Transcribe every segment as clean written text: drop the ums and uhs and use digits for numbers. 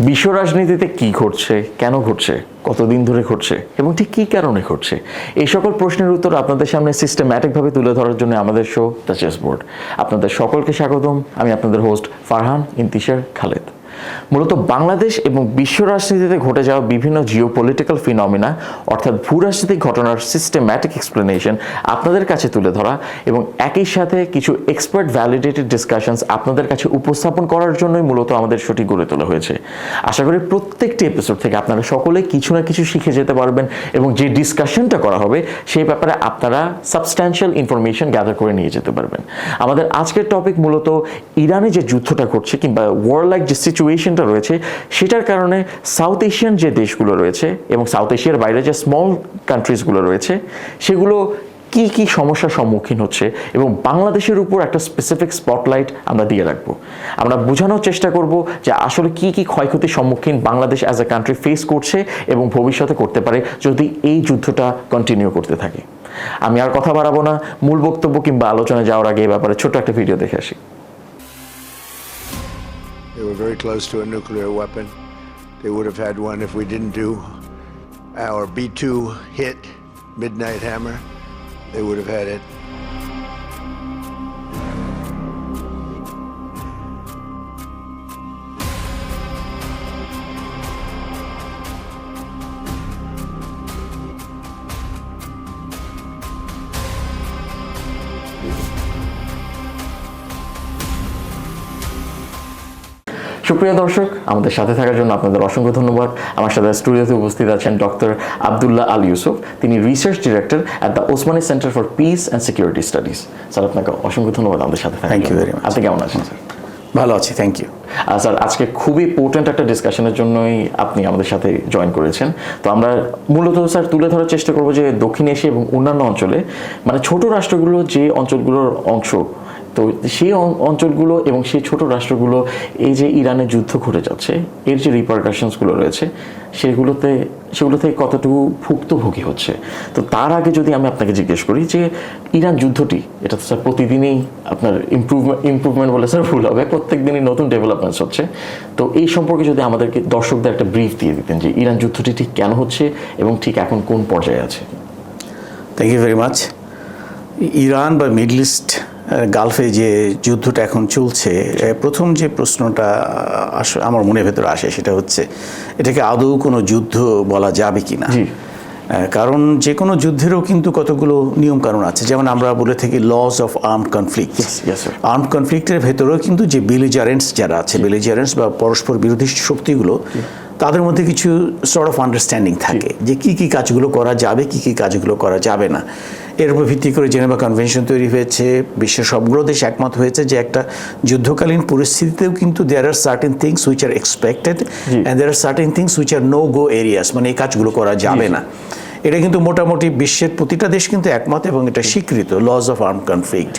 বিশ্ব রাজনীতিতে কি ঘটছে, কেন ঘটছে, কতদিন ধরে ঘটছে এবং ঠিক কী কারণে ঘটছে, এই সকল প্রশ্নের উত্তর আপনাদের সামনে সিস্টেম্যাটিকভাবে তুলে ধরার জন্য আমাদের শো দ্য চেসবোর্ড। আপনাদের সকলকে স্বাগতম। আমি আপনাদের হোস্ট ফারহান ইন্তিশার খালেদ। মূলত বাংলাদেশ এবং বিশ্ব রাজনীতিতে ঘটে যাওয়া বিভিন্ন জিওপলিটিক্যাল ফিনমিনা অর্থাৎ ভূরাজনৈতিক ঘটনার সিস্টেম্যাটিক এক্সপ্লেনেশন আপনাদের কাছে তুলে ধরা এবং একই সাথে কিছু এক্সপার্ট ভ্যালিডেটেড ডিসকাশনস আপনাদের কাছে উপস্থাপন করার জন্যই মূলত আমাদের শোটি গড়ে তোলা হয়েছে। আশা করি প্রত্যেকটি এপিসোড থেকে আপনারা সকলে কিছু না কিছু শিখে যেতে পারবেন এবং যে ডিসকাশনটা করা হবে সেই ব্যাপারে আপনারা সাবস্ট্যান্সিয়াল ইনফরমেশন গ্যাদার করে নিয়ে যেতে পারবেন। আমাদের আজকের টপিক মূলত ইরানে যে যুদ্ধটা ঘটছে কিংবা ওয়ার লাইক যে সিচুয়েশনটা রয়েছে সেটার কারণে সাউথ এশিয়ান যে দেশগুলো রয়েছে এবং সাউথ এশিয়ার বাইরে যে স্মল কান্ট্রিজগুলো রয়েছে সেগুলো কি কি সমস্যার সম্মুখীন হচ্ছে এবং বাংলাদেশের উপর একটা স্পেসিফিক স্পটলাইট আমরা দিয়ে রাখবো। আমরা বোঝানোর চেষ্টা করব যে আসলে কি কি ক্ষয়ক্ষতির সম্মুখীন Bangladesh as a country face করছে এবং ভবিষ্যতে করতে পারে যদি এই যুদ্ধটা কন্টিনিউ করতে থাকে। আমি আর কথা বাড়াবো না, মূল বক্তব্য কিংবা আলোচনায় যাওয়ার আগে এই ব্যাপারে ছোট্ট একটা ভিডিও দেখে আসি। They were very close to a nuclear weapon. They would have had one if we didn't do our B-2 hit, Midnight Hammer. They would have had it. সুপ্রিয় দর্শক, আমাদের সাথে থাকার জন্য আপনাদের অসংখ্য ধন্যবাদ। আমার সাথে স্টুডিওতে উপস্থিত আছেন ডক্টর আব্দুল্লাহ আল ইউসুফ। তিনি research director at the Osmani center for peace and security studies. Sir, আপনাকে অসংখ্য ধন্যবাদ আমাদের সাথে থাকার জন্য। Thank you very much. আপনি কেমন আছেন স্যার? ভালো আছি, থ্যাংক ইউ। স্যার, আজকে খুবই পোর্টেন্ট একটা ডিসকাশনের জন্যই আপনি আমাদের সাথে জয়েন করেছেন। তো আমরা মূলত স্যার তুলে ধরার চেষ্টা করবো যে দক্ষিণ এশিয়া এবং অন্যান্য অঞ্চলে মানে ছোট রাষ্ট্রগুলো যে অঞ্চলগুলোর অংশ, তো সেই অঞ্চলগুলো এবং সেই ছোট রাষ্ট্রগুলো এই যে ইরানের যুদ্ধ ঘটে যাচ্ছে এর যে রিপারকাশনসগুলো রয়েছে সেগুলো থেকে কতটুকু ভুক্তভোগী হচ্ছে। তো তার আগে যদি আমি আপনাকে জিজ্ঞেস করি যে ইরান যুদ্ধটি, এটা তো স্যার প্রতিদিনই আপনার ইমপ্রুভমেন্ট বলে স্যার ভুল হবে, প্রত্যেক দিনই নতুন ডেভেলপমেন্টস হচ্ছে। তো এই সম্পর্কে যদি আমাদেরকে দর্শকদের একটা ব্রিফ দিয়ে দিতেন যে ইরান যুদ্ধটি ঠিক কেন হচ্ছে এবং ঠিক এখন কোন পর্যায়ে আছে। Thank you very much. Iran বা মিডল ইস্ট গালফে যে যুদ্ধটা এখন চলছে, প্রথম যে প্রশ্নটা আমার মনের ভেতরে আসে সেটা হচ্ছে এটাকে আদৌ কোনো যুদ্ধ বলা যাবে কি না। কারণ যে কোনো যুদ্ধেরও কিন্তু কতগুলো নিয়মকানুন আছে, যেমন আমরা বলে থাকি loss of armed conflict. Armed কনফ্লিক্টের ভেতরেও কিন্তু যে বেলিজারেন্টস যারা আছে, বেলিজারেন্টস বা পরস্পর বিরোধী শক্তিগুলো, তাদের মধ্যে কিছু সর্ট অফ আন্ডারস্ট্যান্ডিং থাকে যে কী কী কাজগুলো করা যাবে, কী কী কাজগুলো করা যাবে না। এর উপর ভিত্তি করে জেনেভা কনভেনশন তৈরি হয়েছে। বিশ্বের সবগুলো দেশ একমত হয়েছে যে একটা যুদ্ধকালীন পরিস্থিতিতেও কিন্তু there are certain things which are expected and there are certain things which are no go areas, মানে এই কাজগুলো করা যাবে না। এটা কিন্তু মোটামুটি বিশ্বের প্রতিটা দেশ কিন্তু একমত এবং এটা স্বীকৃত লস অফ আর্মড কনফ্লিক্ট।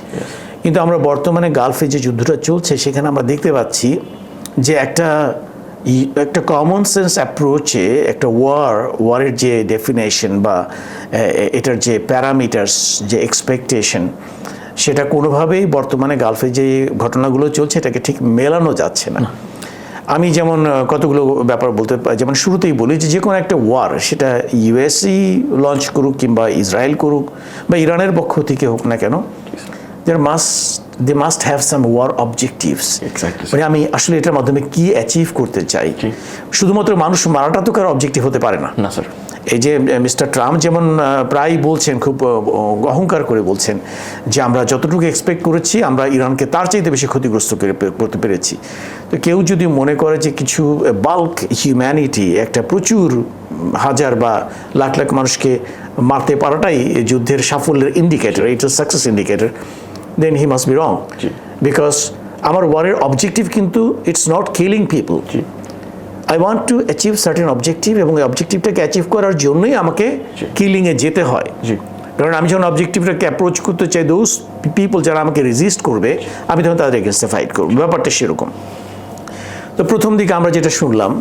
কিন্তু আমরা বর্তমানে গালফে যে যুদ্ধটা চলছে সেখানে আমরা দেখতে পাচ্ছি যে একটা কমন সেন্স অ্যাপ্রোচে একটা ওয়ারের যে ডেফিনেশন বা এটার যে প্যারামিটার্স, যে এক্সপেকটেশন, সেটা কোনোভাবেই বর্তমানে গালফে যে ঘটনাগুলো চলছে এটাকে ঠিক মেলানো যাচ্ছে না। আমি যেমন কতগুলো ব্যাপার বলতে পারি, যেমন শুরুতেই বলি যে কোনো একটা ওয়ার, সেটা ইউএসই লঞ্চ করুক কিংবা ইসরায়েল করুক বা ইরানের পক্ষ থেকে হোক না কেন, they must have some war objectives. মানে আমি আসলে এটার মাধ্যমে কি অ্যাচিভ করতে চাই। শুধুমাত্র মানুষ মারাটা তো কারো অবজেক্টিভ হতে পারে না। না স্যার। এই যে মিস্টার ট্রাম্প যেমন প্রায় বলছেন, খুব অহংকার করে বলছেন যে আমরা যতটুকু এক্সপেক্ট করেছি আমরা ইরানকে তার চাইতে বেশি ক্ষতিগ্রস্ত করতে পেরেছি। তো কেউ যদি মনে করে যে কিছু বাল্ক হিউম্যানিটি, একটা প্রচুর হাজার বা লাখ লাখ মানুষকে মারতে পারাটাই যুদ্ধের সাফল্যের ইন্ডিকেটর, এটা success indicator, then he must be wrong. Because our warrior objective কিন্তু it's not killing people. I want to achieve certain objective এবং এই অবজেক্টিভটাকে অ্যাচিভ করার জন্যই আমাকে কিলিংয়ে যেতে হয়। কারণ আমি যখন অবজেক্টিভটাকে অ্যাপ্রোচ করতে চাই, দোজ পিপল যারা আমাকে রেজিস্ট করবে, আমি তখন তাদের এগেনস্টে ফাইট করব। ব্যাপারটা সেরকম। তো প্রথম দিকে আমরা যেটা শুনলাম,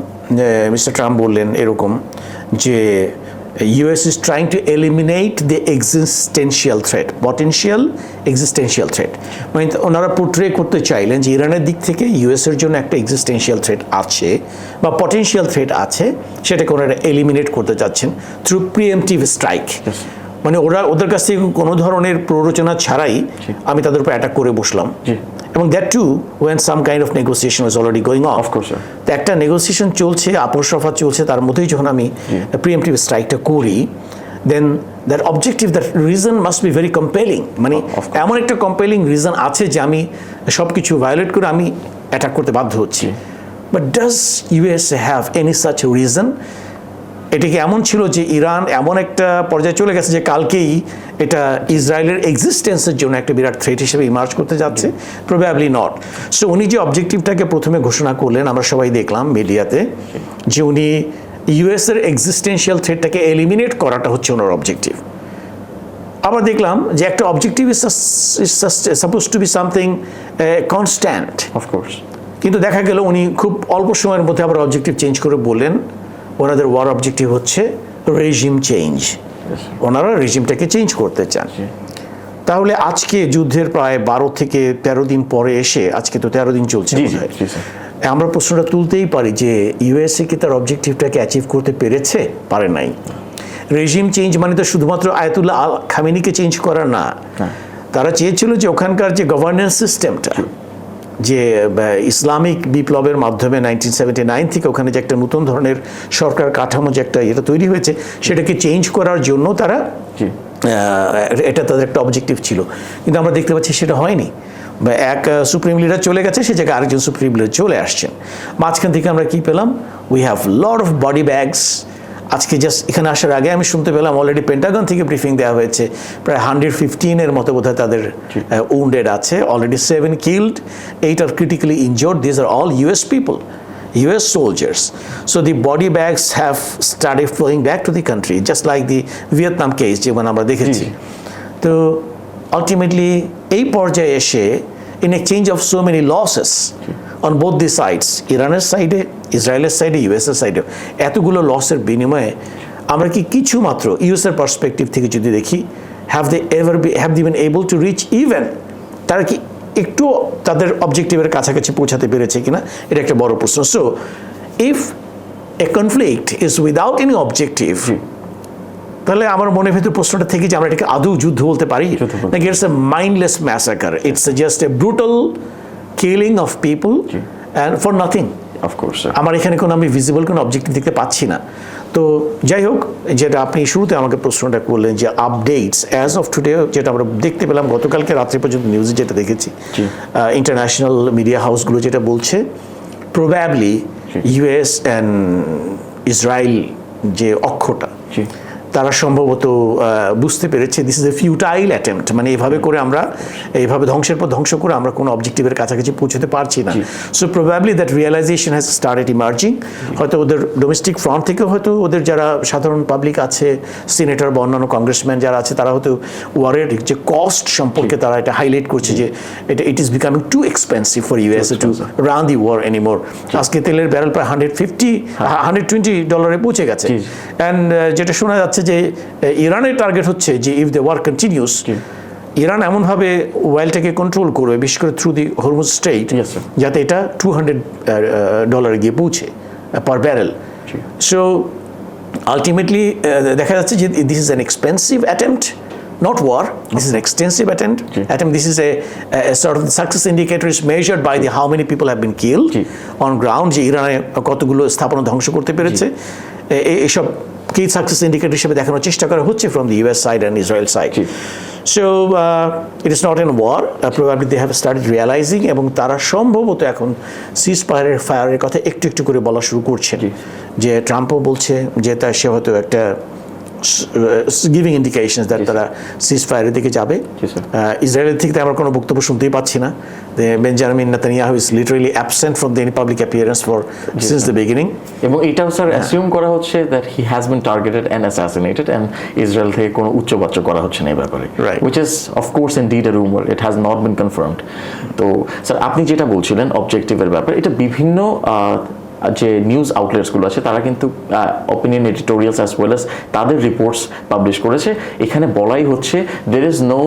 মিস্টার ট্রাম্প বললেন এরকম যে US is trying to eliminate the existential threat, potential existential threat. মানে ওনারা পোর্ট্রে করতে চাইলেন যে ইরানের দিক থেকে US এর জন্য একটা এক্সিস্টেন্সিয়াল থ্রেট আছে বা পটেনশিয়াল থ্রেট আছে, সেটাকে ওনারা এলিমিনেট করতে চাচ্ছেন থ্রু প্রিএমপ্টিভ স্ট্রাইক। মানে ওদের কাছ থেকে কোনো ধরনের প্ররোচনা ছাড়াই আমি তাদের উপর অ্যাটাক করে বসলাম, এবং that too when some kind of negotiation was already going on. Of course sir. তো একটা নেগোসিয়েশন চলছে, আপোষ রফা চলছে, তার মধ্যেই যখন আমি প্রিএমপ্টিভ স্ট্রাইকটা করি, then that objective, that reason must be very compelling. মানে এমন একটা কম্পেলিং রিজন আছে যে আমি সব কিছু ভায়োলেট করে আমি অ্যাটাক করতে বাধ্য হচ্ছি। But does US have any such reason? এটা কি এমন ছিল যে ইরান এমন একটা পর্যায়ে চলে গেছে যে কালকেই এটা ইসরায়েলের এক্সিস্টেন্সের জন্য একটা বিরাট থ্রেট হিসেবে ইমার্জ করতে যাচ্ছে? Probably not. সো উনি যে অবজেক্টিভটাকে প্রথমে ঘোষণা করলেন, আমরা সবাই দেখলাম মিডিয়াতে, যে উনি ইউএস এর এক্সিস্টেন্সিয়াল থ্রেটটাকে এলিমিনেট করাটা হচ্ছে ওনার অবজেক্টিভ। আবার দেখলাম যে একটা objective is suppose two be something constant, of course. কিন্তু দেখা গেল উনি খুব অল্প সময়ের মধ্যে আবার অবজেক্টিভ চেঞ্জ করে বললেন ওনাদের ওয়ার অবজেক্টিভ হচ্ছে রেজিম চেঞ্জ, ওনারা রেজিমটাকে চেঞ্জ করতে চান। তাহলে আজকে যুদ্ধের প্রায় 12 থেকে 13 দিন পরে এসে, আজকে তো 13 দিন চলছে, আমরা প্রশ্নটা তুলতেই পারি যে ইউএসএ কি তার অবজেক্টিভটাকে অ্যাচিভ করতে পেরেছে? পারে নাই। রেজিম চেঞ্জ মানে তো শুধুমাত্র আয়াতুল্লাহ আল খামেনিকে চেঞ্জ করা না, তারা চেয়েছিল যে ওখানকার যে গভর্নেন্স সিস্টেমটা, যে ইসলামিক বিপ্লবের মাধ্যমে 1979 থেকে ওখানে যে একটা নতুন ধরনের সরকার কাঠামো যে একটা এটা তৈরি হয়েছে, সেটাকে চেঞ্জ করার জন্য তারা এটা তাদের একটা অবজেক্টিভ ছিল। কিন্তু আমরা দেখতে পাচ্ছি সেটা হয়নি। এক সুপ্রিম লিডার চলে গেছে, সে জায়গায় আরেকজন সুপ্রিম লিডার চলে আসছেন। মাঝখান থেকে আমরা কি পেলাম? We have lot of body bags. আজকে জাস্ট এখানে আসার আগে আমি শুনতে পেলাম অলরেডি পেন্টাগন থেকে ব্রিফিং দেওয়া হয়েছে, প্রায় 115-এর মতো বোধহয় তাদের উন্ডেড আছে, already 7 killed, 8 are critically injured. These are all US people, US soldiers. So the body bags have started flowing back to the country, just like the Vietnam case যেমন আমরা দেখেছি। তো আলটিমেটলি এই পর্যায়ে এসে in exchange of so many losses on both the sides, ইরানের সাইডে, ইসরায়েলের সাইডে, ইউএসের সাইডে, এতগুলো লসের বিনিময়ে আমরা কি কিছু মাত্র ইউএসের পার্সপেক্টিভ থেকে যদি দেখি, have they been able to reach even, তারা কি একটু তাদের অবজেক্টিভের কাছাকাছি পৌঁছাতে পেরেছে কিনা, এটা একটা বড় প্রশ্ন। So if A conflict is without any objective, তাহলে আমার মনের ভেতর প্রশ্নটা থেকে যে আমরা এটাকে আদৌ যুদ্ধ বলতে পারি নাকি it's a mindless massacre, it's just a brutal killing of people and for nothing. Of course আমার এখানে কোনো আমি ভিজিবল কোনো অবজেক্টিভ দেখতে পাচ্ছি না। তো যাই হোক, যেটা আপনি শুরুতে আমাকে প্রশ্নটা করলেন যে আপডেটস অ্যাজ অফ টুডে, যেটা আমরা দেখতে পেলাম গতকালকে রাত্রি পর্যন্ত নিউজে যেটা দেখেছি, ইন্টারন্যাশনাল মিডিয়া হাউসগুলো যেটা বলছে, প্রবাবলি ইউএস অ্যান্ড ইসরায়েল যে অক্ষটা, তারা সম্ভবত বুঝতে পেরেছে this is A futile attempt, মানে এইভাবে করে আমরা এইভাবে ধ্বংসের পর ধ্বংস করে আমরা কোনো অবজেক্টিভের কাছাকাছি পৌঁছতে পারছি না। So probably that realization has started emerging. হয়তো ওদের ডোমেস্টিক ফ্রন্ট থেকে হয়তো ওদের যারা সাধারণ পাবলিক আছে, সিনেটর বা অন্যান্য কংগ্রেসম্যান যারা আছে, তারা হয়তো ওয়ারের যে কস্ট সম্পর্কে তারা এটা হাইলাইট করছে যে এটা it is becoming too expensive for US to run the war anymore. আজকে তেলের ব্যারেল প্রায় $120 পৌঁছে গেছে। অ্যান্ড যেটা শোনা যাচ্ছে যে ইরানের টার্গেট হচ্ছে যে if the war continues, Iran এমনভাবে ওয়েলটাকে কন্ট্রোল করবে, বিশেষ করে থ্রু দি হরমুজ স্ট্রেইট, যাতে এটা $200 গিয়ে পৌঁছে পার ব্যারেল। সো আলটিমেটলি দেখা যাচ্ছে যে this is an expensive attempt, not war. This is an extensive attempt. This is a sort of success indicator is measured by the how many people have been killed on ground. যে ইরানে কতগুলো স্থাপনা ধ্বংস করতে পেরেছে, এইসব কি success indicator হিসেবে দেখানোর চেষ্টা করা হচ্ছে from the US side and Israel side. So it is not in war. Probably they have started realizing, এবং তারা সম্ভবত এখন সিজ ফায়ারের কথা একটু একটু করে বলা শুরু করছে। যে ট্রাম্পও বলছে যে সে হয়তো একটা গিভিং ইন্ডিকেশনস দ্যাট তারা সিজ ফায়ারের দিকে যাবে। ইসরায়েলের থেকে আমরা কোনো বক্তব্য শুনতেই পাচ্ছি না। Benjamin Netanyahu is literally absent from the any public appearance for since the beginning. এবং এটাও স্যার অ্যাসিউম করা হচ্ছে that he has been targeted and assassinated, and Israel থেকে কোনো উচ্চবাচ্য করা হচ্ছে না এই ব্যাপারে, which is of course indeed a rumour, it has not been confirmed. তো স্যার আপনি যেটা বলছিলেন অবজেক্টিভের ব্যাপারে, এটা বিভিন্ন যে নিউজ আউটলেটসগুলো আছে তারা কিন্তু opinion editorials as well as তাদের রিপোর্টস পাবলিশ করেছে। এখানে বলাই হচ্ছে there is no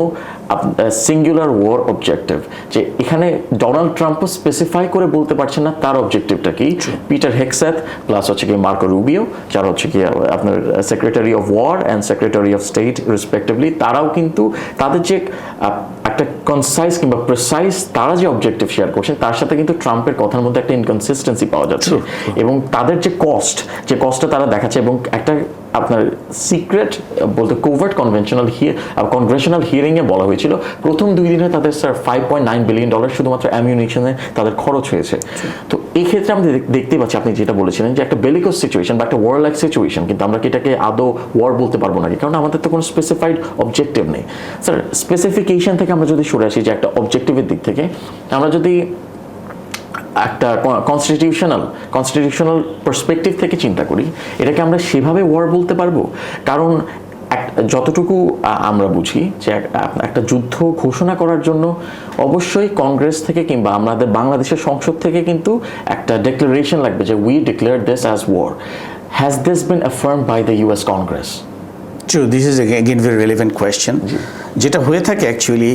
singular war objective, যে এখানে ডোনাল্ড ট্রাম্পও স্পেসিফাই করে বলতে পারছেন না তার অবজেক্টিভটা কি। পিটার হেক্সেথ প্লাস হচ্ছে কি মার্কো রুবিও, যারা হচ্ছে কি আপনার secretary of war and secretary of state respectively, তারাও কিন্তু তাদের যে একটা কনসাইজ কিংবা প্রিসাইজ তারা যে অবজেক্টিভ শেয়ার করছেন তার সাথে কিন্তু ট্রাম্পের কথার মধ্যে একটা ইনকনসিস্টেন্সি পাওয়া যাচ্ছে। এবং তাদের যে কস্টটা তারা দেখাচ্ছে, এবং একটা আপনার সিক্রেট বলতে কোভার্ট কনভেনশনাল হিয়ারিংয়ে বলা হয়েছিল প্রথম 2 দিনে তাদের স্যার $5.9 বিলিয়ন শুধুমাত্র অ্যামিউনিশনে তাদের খরচ হয়েছে। তো এই ক্ষেত্রে আমরা দেখতেই পাচ্ছি আপনি যেটা বলেছিলেন যে একটা বেলিকোস সিচুয়েশন বা একটা ওয়ার লাইক সিচুয়েশন, কিন্তু আমরা কি এটাকে আদৌ ওয়ার বলতে পারবো নাকি, কারণ আমাদের তো কোনো স্পেসিফাইড অবজেক্টিভ নেই। স্যার স্পেসিফিকেশন থেকে আমরা যদি সরে আসি যে একটা অবজেক্টিভের দিক থেকে, আমরা যদি একটা কনস্টিটিউশনাল পার্সপেক্টিভ থেকে চিন্তা করি, এটাকে আমরা সেভাবে ওয়ার বলতে পারবো? কারণ যতটুকু আমরা বুঝি যে একটা যুদ্ধ ঘোষণা করার জন্য অবশ্যই কংগ্রেস থেকে কিংবা আমাদের বাংলাদেশের সংসদ থেকে কিন্তু একটা ডিক্লারেশন লাগবে যে we declare this as war. Has this been affirmed by the US Congress? True, this is again very relevant question. যেটা হয়ে থাকে অ্যাকচুয়ালি,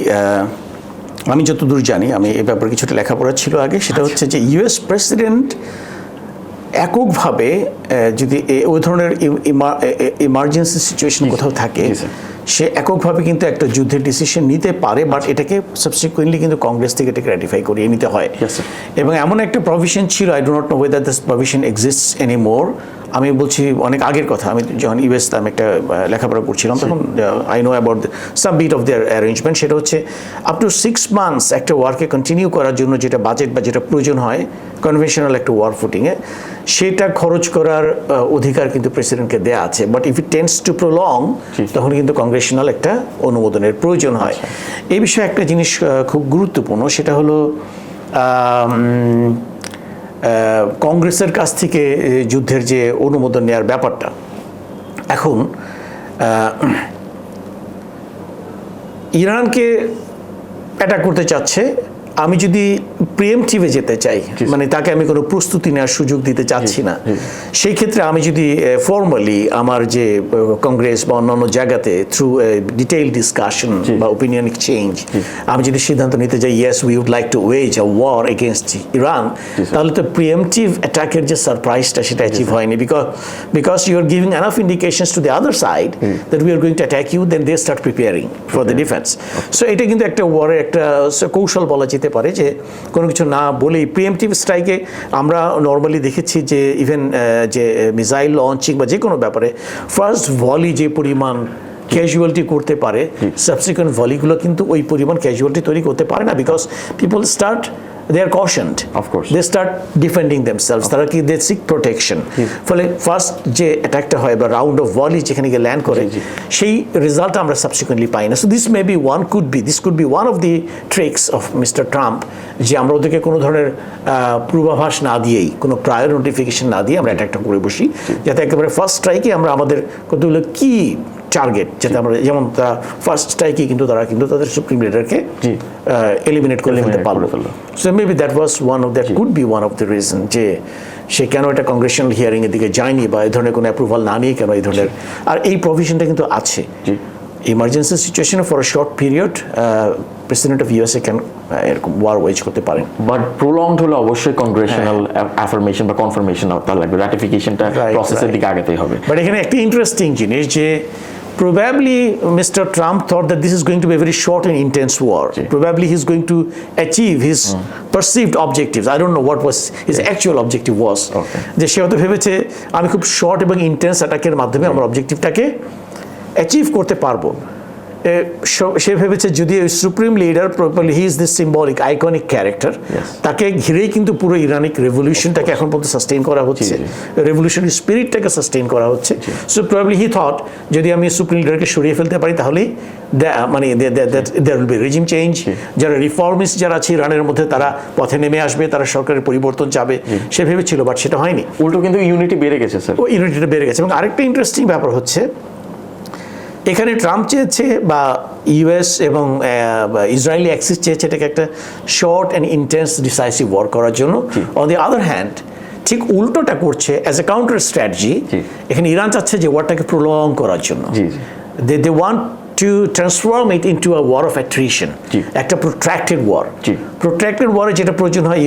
আমি যতদূর জানি, আমি এ ব্যাপারে কিছুটা লেখাপড়া ছিল আগে, সেটা হচ্ছে যে ইউএস প্রেসিডেন্ট এককভাবে যদি ওই ধরনের ইমার্জেন্সি সিচুয়েশন কোথাও থাকে, সে এককভাবে কিন্তু একটা যুদ্ধের ডিসিশন নিতে পারে, বাট এটাকে সাবসিকুয়েন্টলি কিন্তু কংগ্রেস থেকে এটাকে র্যাটিফাই করিয়ে নিতে হয়। এবং এমন একটা প্রভিশন ছিল, I do not know whether this provision exists any more. আমি বলছি অনেক আগের কথা, আমি যখন ইউএস আমি একটা লেখাপড়া করছিলাম তখন I know about some bit of their arrangement. সেটা হচ্ছে আপ টু 6 মান্থস একটা ওয়ারকে কন্টিনিউ করার জন্য যেটা বাজেট বা যেটা প্রয়োজন হয় কনভেনশনাল একটা ওয়ার ফুটিংয়ে, সেটা খরচ করার অধিকার কিন্তু প্রেসিডেন্টকে দেয়া আছে। But if it tends to prolong, তখন কিন্তু কংগ্রেশনাল একটা অনুমোদনের প্রয়োজন হয়। এই বিষয়ে একটা জিনিস খুব গুরুত্বপূর্ণ, সেটা হলো কংগ্রেসের কাছ থেকে যুদ্ধের যে অনুমোদন নেওয়ার ব্যাপারটা। এখন ইরানকে অ্যাটাক করতে চাচ্ছে, আমি যদি প্রিএমটিভে যেতে চাই, মানে তাকে আমি কোনো প্রস্তুতি নেওয়ার সুযোগ দিতে চাচ্ছি না, সেই ক্ষেত্রে আমি যদি ফর্মালি আমার যে কংগ্রেস বা অন্যান্য জায়গাতে থ্রু ডিটেইল ডিসকাশন বা ওপিনিয়ন এক্সচেঞ্জ আমি যদি সিদ্ধান্ত নিতে যাই yes we would like to wage a war against Iran, তাহলে তো প্রিএমটিভ অ্যাটাকের যে সারপ্রাইজটা সেটা অ্যাচিভ হয়নি, because you are giving enough indications to the other side that we are going to attack you, then they start preparing for the defence. So এটা কিন্তু একটা ওয়ারের একটা কৌশল বলা যেতে পারে, যে কোনো কিছু না বলেই প্রিএমটিভ স্ট্রাইকে আমরা নর্মালি দেখেছি যে ইভেন যে মিসাইল লঞ্চিং বা যে কোনো ব্যাপারে ফার্স্ট ভলি যে পরিমাণ ক্যাজুয়ালিটি করতে পারে, সাবসিকুয়েন্ট ভলিগুলো কিন্তু ওই পরিমাণ ক্যাজুয়ালিটি তৈরি করতে পারে না, because people start they are cautioned, of course, they start defending themselves, তারা কি they seek protection, ফলে ফার্স্ট যে অ্যাটাকটা হয় বা রাউন্ড অফ ভলি যেখানে গিয়ে ল্যান্ড করে সেই রেজাল্ট আমরা সাবসিকুয়েন্টলি পাই না। So this may be this could be one of the tricks of mister Trump, যে আমরা ওদেরকে কোনো ধরনের পূর্বাভাস না দিয়েই, কোনো প্রায়র নোটিফিকেশন না দিয়ে আমরা অ্যাটাকটা করে বসি, যাতে একেবারে ফার্স্ট স্ট্রাইকে আমরা আমাদের কতগুলো কি টার্গেট, যাতে আমরা যেমন তারা ফার্স্ট স্ট্রাইকে কিন্তু তারা কিন্তু তাদের সুপ্রিম লিডারকে এলিমিনেট করে ফেলতে পারলো। So maybe that was could be one of the reason যে সে কেন এটা কংগ্রেশনাল হিয়ারিং এর দিকে যায়নি বা এই ধরনের কোনো অ্যাপ্রুভাল না নিয়ে কেন এই ধরনের, আর এই প্রভিশনটা কিন্তু আছে ইমার্জেন্সি সিচুয়েশনে for a short period president of USA can এরকম ওয়ার ওয়েজ করতে পারেন, বাট প্রলংড হলে অবশ্যই কংগ্রেশনাল অ্যাফার্মেশন বা কনফার্মেশন তার লাগবে, রাটিফিকেশনটা প্রসেসের দিকে আগাতেই হবে। বাট এখানে একটা ইন্টারেস্টিং জিনিস যে probably Mr. Trump thought that this is going to be a very short and intense war. Probably he's going to achieve his perceived objectives. I don't know what was his actual objective was. যে সে হয়তো ভেবেছে আমি খুব short এবং intense অ্যাটাকের মাধ্যমে আমার অবজেক্টিভটাকে achieve করতে পারবো। সে ভেবেছে যদি supreme leader properly he is this symbolic iconic character, তাকে ঘিরেই কিন্তু পুরো ইরানিক রেভলিউশনটাকে এখন পর্যন্ত সাস্টেইন করা হচ্ছে, রেভলিউশনারি স্পিরিটটাকে সাস্টেইন করা হচ্ছে। সো প্রবাবলি হি থট যদি আমি সুপ্রিম লিডারকে সরিয়ে ফেলতে পারি তাহলেই মানে there will be regime change, যারা রিফর্মিস্ট যারা আছে ইরানের মধ্যে তারা পথে নেমে আসবে, তারা সরকারের পরিবর্তন চাবে, সে ভেবেছিল, বাট সেটা হয়নি। উল্টো কিন্তু ইউনিটি বেড়ে গেছে স্যার, ও ইউনিটিটা বেড়ে গেছে। এবং আরেকটা ইন্টারেস্টিং ব্যাপার হচ্ছে এখানে ট্রাম্প চেয়েছে বা ইউএস এবং ইসরায়েলি অ্যাক্সিস চেয়েছে এটাকে একটা short and intense decisive war করার জন্য। অন দি আদার হ্যান্ড ঠিক উল্টোটা করছে অ্যাজ এ কাউন্টার স্ট্র্যাটেজি। এখানে ইরান চাচ্ছে যে ওয়ারটাকে প্রলং করার জন্য। They want to transform it into a war of attrition, একটা protracted war. Protracted war যেটা প্রয়োজন হয়,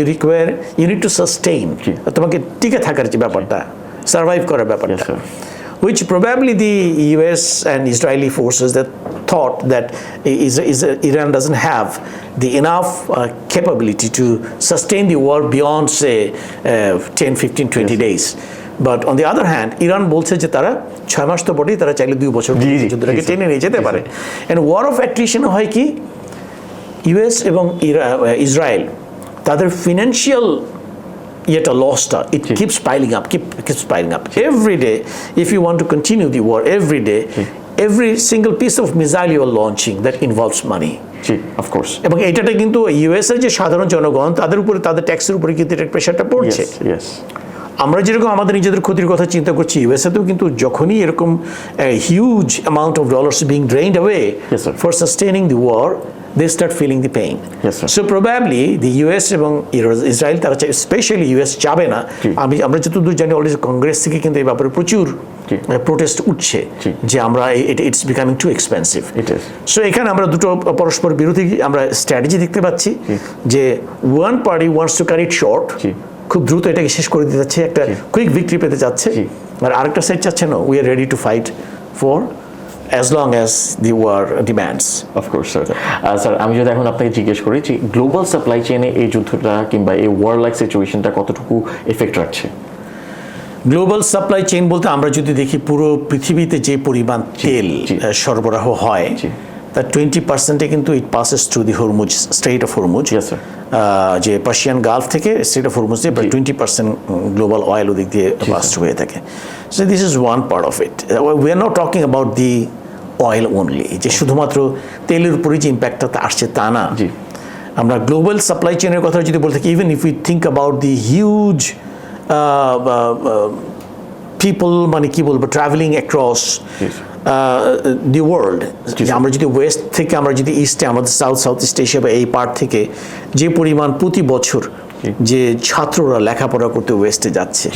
you need to sustain, তোমাকে টিকে থাকার যে ব্যাপারটা, সার্ভাইভ করার ব্যাপারটা, which probably the US and Israeli forces that thought that Iran doesn't have the enough capability to sustain the war beyond say 10, 15, 20 days. But on the other hand, Iran বলছে যে তারা 6 মাস তো বটেই, তারা চাইলে 2 বছর যুদ্ধটাকে টেনে নিয়ে যেতে পারে। And war of attrition হয় কি, ইউএস এবং ইসরায়েল তাদের financial yet a loss-টা, it keeps piling up. Every day, if you want to continue the war, every day, every single piece of missile you are launching, that involves money. Of course. এবং এটাতে কিন্তু US এর যে সাধারণ জনগণ, তাদের উপরে, তাদের ট্যাক্সের উপরে কিন্তু এটা প্রেশারটা পড়ছে। আমরা যেরকম আমাদের নিজেদের ক্ষতির কথা চিন্তা করছি, ইউএসএতেও কিন্তু যখনই এরকম huge amount of dollars being drained away for sustaining the war, they start feeling the pain. So probably the US এবং ইসরায়েল তারা স্পেশালি ইউএস চাবে না। আমরা যতদূর জানি অলরেডি কংগ্রেস থেকে কিন্তু এই ব্যাপারে প্রচুর প্রোটেস্ট উঠছে যে আমরা it's becoming too expensive. So এখানে আমরা দুটো পরস্পর বিরোধী আমরা স্ট্র্যাটেজি দেখতে পাচ্ছি, যে one party wants to carry it short, খুব দ্রুত এটাকে শেষ করে দিতে যাচ্ছে, একটা কুইক ভিক্টরি পেতে যাচ্ছে, আর আরেকটা সাইড চাচ্ছে না, we are ready to fight for as long as the war demands. Of course, sir. Sir, আমি যদি এখন আপনাকে জিজ্ঞেস করি যে গ্লোবাল সাপ্লাই চেইনে এই যুদ্ধটা কিংবা এই ওয়ার লাইক সিচুয়েশনটা কতটুকু এফেক্ট রাখছে? গ্লোবাল সাপ্লাই চেইন বলতে আমরা যদি দেখি পুরো পৃথিবীতে যে পরিমাণ তেল সরবরাহ হয়, তার 20% কিন্তু it passes through the Hormuz, strait of Hormuz. যে পার্সিয়ান গালফ থেকে স্ট্রেইট অফ হরমুজ দিয়ে 20% গ্লোবাল অয়েল ওদিক দিয়ে পাস হয়ে থাকে। So this is one part of it. We are not talking about the oil only, যে শুধুমাত্র তেলের উপরে যে ইম্প্যাক্টটা আসছে তা না। আমরা গ্লোবাল সাপ্লাই চেইনের কথা যদি বলতে থাকি, even if you think about the huge people, মানে কি বলবো, ট্রাভেলিং অ্যাক্রস দি ওয়ার্ল্ড, আমরা যদি ওয়েস্ট থেকে আমরা যদি ইস্টে, আমাদের সাউথ ইস্ট এশিয়া বা এই পার্ট থেকে যে পরিমাণ প্রতি বছর যে ছাত্ররা লেখাপড়া করতে ওয়েস্টে যাচ্ছে,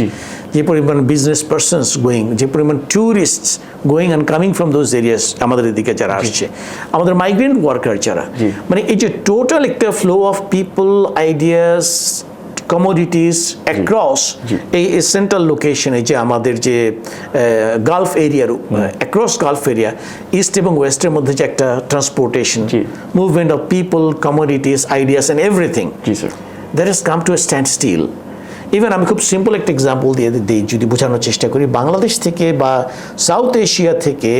যে পরিমাণ বিজনেস পারসনস গোয়িং, যে পরিমাণ tourists going and coming from those areas, আমাদের এদিকে যারা আসছে, আমাদের মাইগ্রেন্ট ওয়ার্কার যারা, মানে এই যে টোটাল একটা flow of people, ideas, commodities across এই সেন্ট্রাল লোকেশনে, যে আমাদের যে গালফ এরিয়ার, অ্যাক্রস গালফ এরিয়া, ইস্ট এবং ওয়েস্টের মধ্যে যে একটা transportation, movement of people, commodities, ideas and everything, that has come to a standstill. Even আমি খুব সিম্পল একটা এক্সাম্পল দিয়ে যদি বোঝানোর চেষ্টা করি, বাংলাদেশ থেকে বা সাউথ এশিয়া থেকে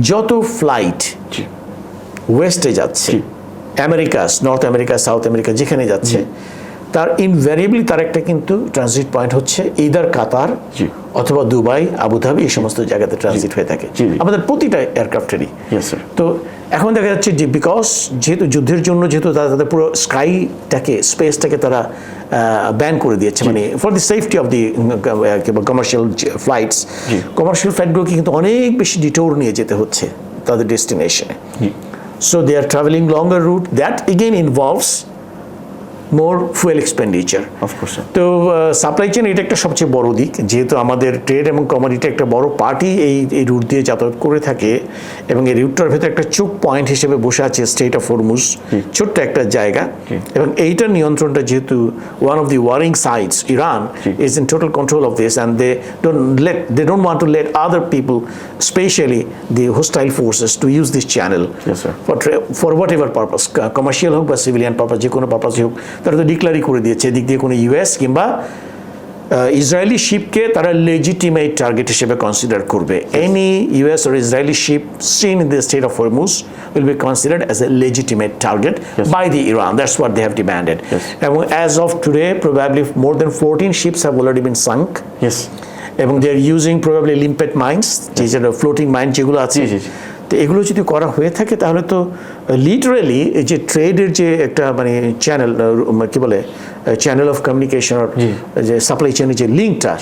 যত ফ্লাইট ওয়েস্টে যাচ্ছে, America, north America, south America, যেখানে যাচ্ছে, তার ইনভ্যারিয়েবলি তার একটা কিন্তু ট্রানজিট পয়েন্ট হচ্ছে ইদার কাতার অথবা দুবাই, আবুধাবি, এই সমস্ত জায়গাতে ট্রানজিট হয়ে থাকে আমাদের প্রতিটা এয়ারক্রাফটেরই। তো এখন দেখা যাচ্ছে যে বিকজ যেহেতু যুদ্ধের জন্য, যেহেতু তাদের পুরো স্কাইটাকে, স্পেসটাকে তারা ব্যান করে দিয়েছে, মানে for the safety of the commercial flights, commercial ফ্লাইটগুলোকে কিন্তু অনেক বেশি ডিটোর নিয়ে যেতে হচ্ছে তাদের ডেস্টিনেশনে। So they are travelling longer route, that again involves more fuel expenditure. Of course. তো সাপ্লাই চেইন এটা একটা সবচেয়ে বড় দিক, যেহেতু আমাদের ট্রেড এবং কমোডিটি একটা বড় পার্টি এই রুট দিয়ে যাতায়াত করে থাকে, এবং এই রুটটার ভেতরে একটা চোক পয়েন্ট হিসেবে বসে আছে স্ট্রেইট অফ হরমুজ, ছোট্ট একটা জায়গা, এবং এইটার নিয়ন্ত্রণটা যেহেতু one of the warring sides, Iran is in total control of this, and they don't want to let other people, especially the hostile forces, to use this channel for whatever purpose, commercial হোক বা civilian purpose, যে কোনো পারপাসে হোক, তারা তো ডিক্লারই করে দিয়েছে এদিক দিয়ে কোনো ইউএস কিংবা ইসরায়েলি শিপকে তারা লেজিটিমেট টার্গেট হিসেবে কনসিডার করবে। Any US or Israeli ship seen in the state of Hormuz will be considered as a legitimate target by the Iran. That's what they have demanded. এবং as of today, probably more than 14 ships have already been sunk. এবং they are using probably limpet mines, যে floating mine যেগুলো আছে, তো এগুলো যদি করা হয়ে থাকে তাহলে তো লিটারালি এই যে ট্রেডের যে একটা মানে চ্যানেল কি বলে চ্যানেল অফ কমিউনিকেশন যে সাপ্লাই চেনের যে লিঙ্কটা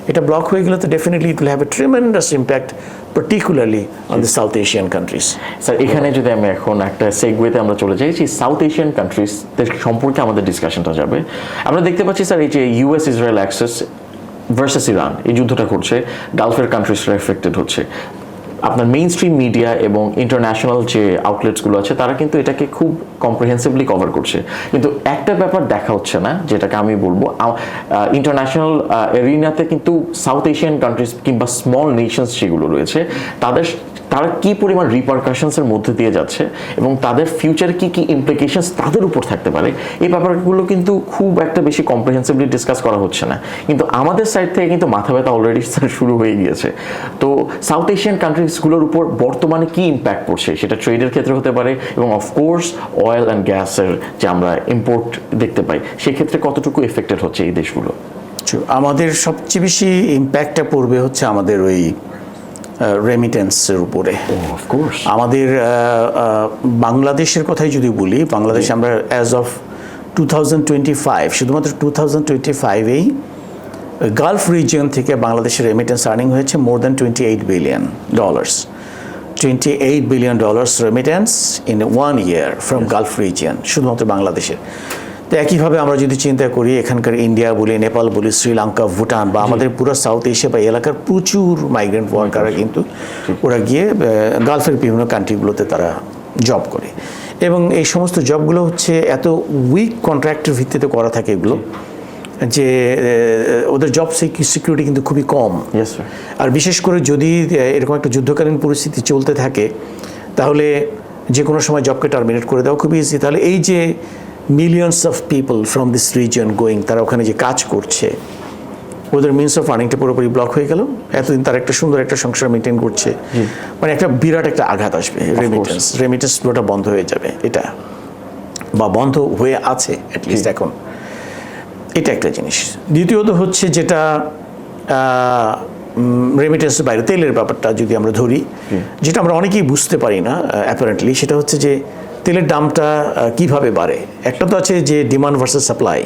এটা ব্লক হয়ে গেলে তো definitely it will have a tremendous impact particularly on the south Asian countries. Sir এখানে যদি আমি এখন একটা সেগওয়েতে আমরা চলে যাই যে সাউথ এশিয়ান কান্ট্রিজদের সম্পর্কে আমাদের ডিসকাশনটা যাবে। আমরা দেখতে পাচ্ছি স্যার এই যে US Israel access versus Iran এই যুদ্ধটা করছে, গালফের কান্ট্রিজরা এফেক্টেড হচ্ছে। আপনার মেইন স্ট্রিম মিডিয়া এবং ইন্টারন্যাশনাল যে আউটলেটসগুলো আছে তারা কিন্তু এটাকে খুব কম্প্রিহেন্সিভলি কভার করছে, কিন্তু একটা ব্যাপার দেখা হচ্ছে না যেটাকে আমি বলবো ইন্টারন্যাশনাল এরিনাতে কিন্তু সাউথ এশিয়ান কান্ট্রিজ কিংবা স্মল নেশনস যেগুলো রয়েছে তারা কি পরিমাণ রিপারকাশনসের মধ্যে দিয়ে যাচ্ছে এবং তাদের ফিউচারে কি কি ইমপ্লিকেশনস তাদের উপর থাকতে পারে এই ব্যাপারগুলো কিন্তু খুব একটা বেশি কম্প্রিহেন্সিভলি ডিসকাস করা হচ্ছে না। কিন্তু আমাদের সাইড থেকে কিন্তু মাথা ব্যথা অলরেডি শুরু হয়ে গিয়েছে। তো সাউথ এশিয়ান কান্ট্রিজগুলোর উপর বর্তমানে কি ইম্প্যাক্ট পড়ছে সেটা ট্রেডের ক্ষেত্রে হতে পারে এবং অফকোর্স অয়েল অ্যান্ড গ্যাসের যে আমরা ইম্পোর্ট দেখতে পাই সেক্ষেত্রে কতটুকু এফেক্টেড হচ্ছে এই দেশগুলো? আমাদের সবচেয়ে বেশি ইম্প্যাক্টটা পড়বে হচ্ছে আমাদের ওই রেমিটেন্সের উপরে। আমাদের বাংলাদেশের কথাই যদি বলি, বাংলাদেশ আমরা অ্যাজ অফ 2025 শুধুমাত্র 2025-এই গালফ রিজিয়ন থেকে বাংলাদেশের রেমিটেন্স আর্নিং হয়েছে more than $28 billion, $28 billion remittance in 1 year from Gulf region শুধুমাত্র বাংলাদেশের। তো একইভাবে আমরা যদি চিন্তা করি এখানকার ইন্ডিয়া বলি, নেপাল বলি, শ্রীলঙ্কা, ভুটান বা আমাদের পুরো সাউথ এশিয়া বা এলাকার প্রচুর মাইগ্রেন্ট ওয়ার্কাররা কিন্তু ওরা গিয়ে গালফের বিভিন্ন কান্ট্রিগুলোতে তারা জব করে এবং এই সমস্ত জবগুলো হচ্ছে এত উইক কন্ট্রাক্টের ভিত্তিতে করা থাকে এগুলো যে ওদের জব সিকিউরিটি কিন্তু খুবই কম। আর বিশেষ করে যদি এরকম একটা যুদ্ধকালীন পরিস্থিতি চলতে থাকে তাহলে যে কোনো সময় জবকে টার্মিনেট করে দেওয়া খুবই ইজি। তাহলে এই যে millions of people from this reason going, তারা ওখানে যে কাজ করছে ওদের মিনস অফ আর্নিংটা পুরোপুরি ব্লক হয়ে গেল। এতদিন তার একটা সুন্দর একটা সংসার মেনটেন করছে, মানে একটা বিরাট একটা আঘাত আসবে। রেমিটেন্স পুরোটা বন্ধ হয়ে যাবে, এটা বা বন্ধ হয়ে আছে অ্যাটলিস্ট এখন। এটা একটা জিনিস। দ্বিতীয়ত হচ্ছে যেটা রেমিটেন্সের বাইরে তেলের ব্যাপারটা যদি আমরা ধরি, যেটা আমরা অনেকেই বুঝতে পারি না অ্যাপারেন্টলি, সেটা হচ্ছে যে তেলের দামটা কিভাবে বাড়ে। একটা তো আছে যে ডিমান্ড ভার্সেস সাপ্লাই,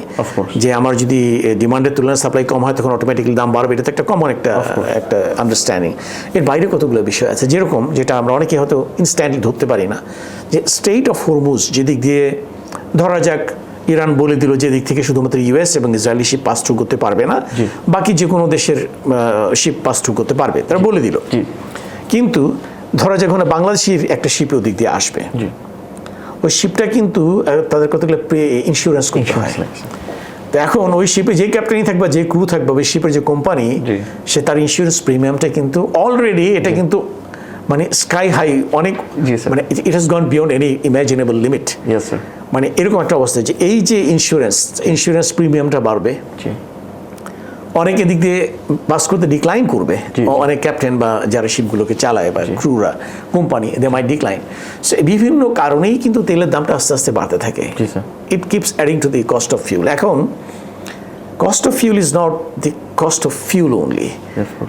যে আমার যদি ডিমান্ডের তুলনায় সাপ্লাই কম হয় তখন অটোমেটিক্যালি দাম বাড়বে, এটা তো একটা কমন একটা আন্ডারস্ট্যান্ডিং। এর বাইরে কতগুলো বিষয় আছে যেরকম যেটা আমরা অনেকে হয়তো ইনস্ট্যান্টলি ধরতে পারি না, যে স্ট্রেইট অফ হরমুজ যেদিক দিয়ে ধরা যাক ইরান বলে দিল যে দিক থেকে শুধুমাত্র ইউএস এবং ইসরায়েলি শিপ পাস থ্রু করতে পারবে না, বাকি যে কোনো দেশের শিপ পাস থ্রু করতে পারবে, তারা বলে দিল। কিন্তু ধরা যাক ওখানে বাংলাদেশের একটা শিপ ওদিক দিয়ে আসবে, ওই শিপটা কিন্তু তাদের কতগুলো ইন্স্যুরেন্স করতে হয়। তো এখন ওই শিপে যে ক্যাপ্টেনই থাকবে, যে ক্রু থাকবে, ওই শিপের যে কোম্পানি, সে তার ইন্স্যুরেন্স প্রিমিয়ামটা কিন্তু অলরেডি এটা কিন্তু মানে স্কাই হাই, অনেক মানে it has gone beyond any ইমাজিনেবল limit. মানে এরকম একটা অবস্থা যে এই যে ইন্স্যুরেন্স প্রিমিয়ামটা বাড়বে, অনেক এদিক দিয়ে পাস করতে ডিক্লাইন করবে, অনেক ক্যাপ্টেন বা যারা শিপগুলোকে চালায় বা ক্রুরা company, they might decline. So বিভিন্ন কারণেই কিন্তু তেলের দামটা আস্তে আস্তে বাড়তে থাকে। It keeps adding to the cost of fuel. এখন cost of fuel is not the cost of fuel only,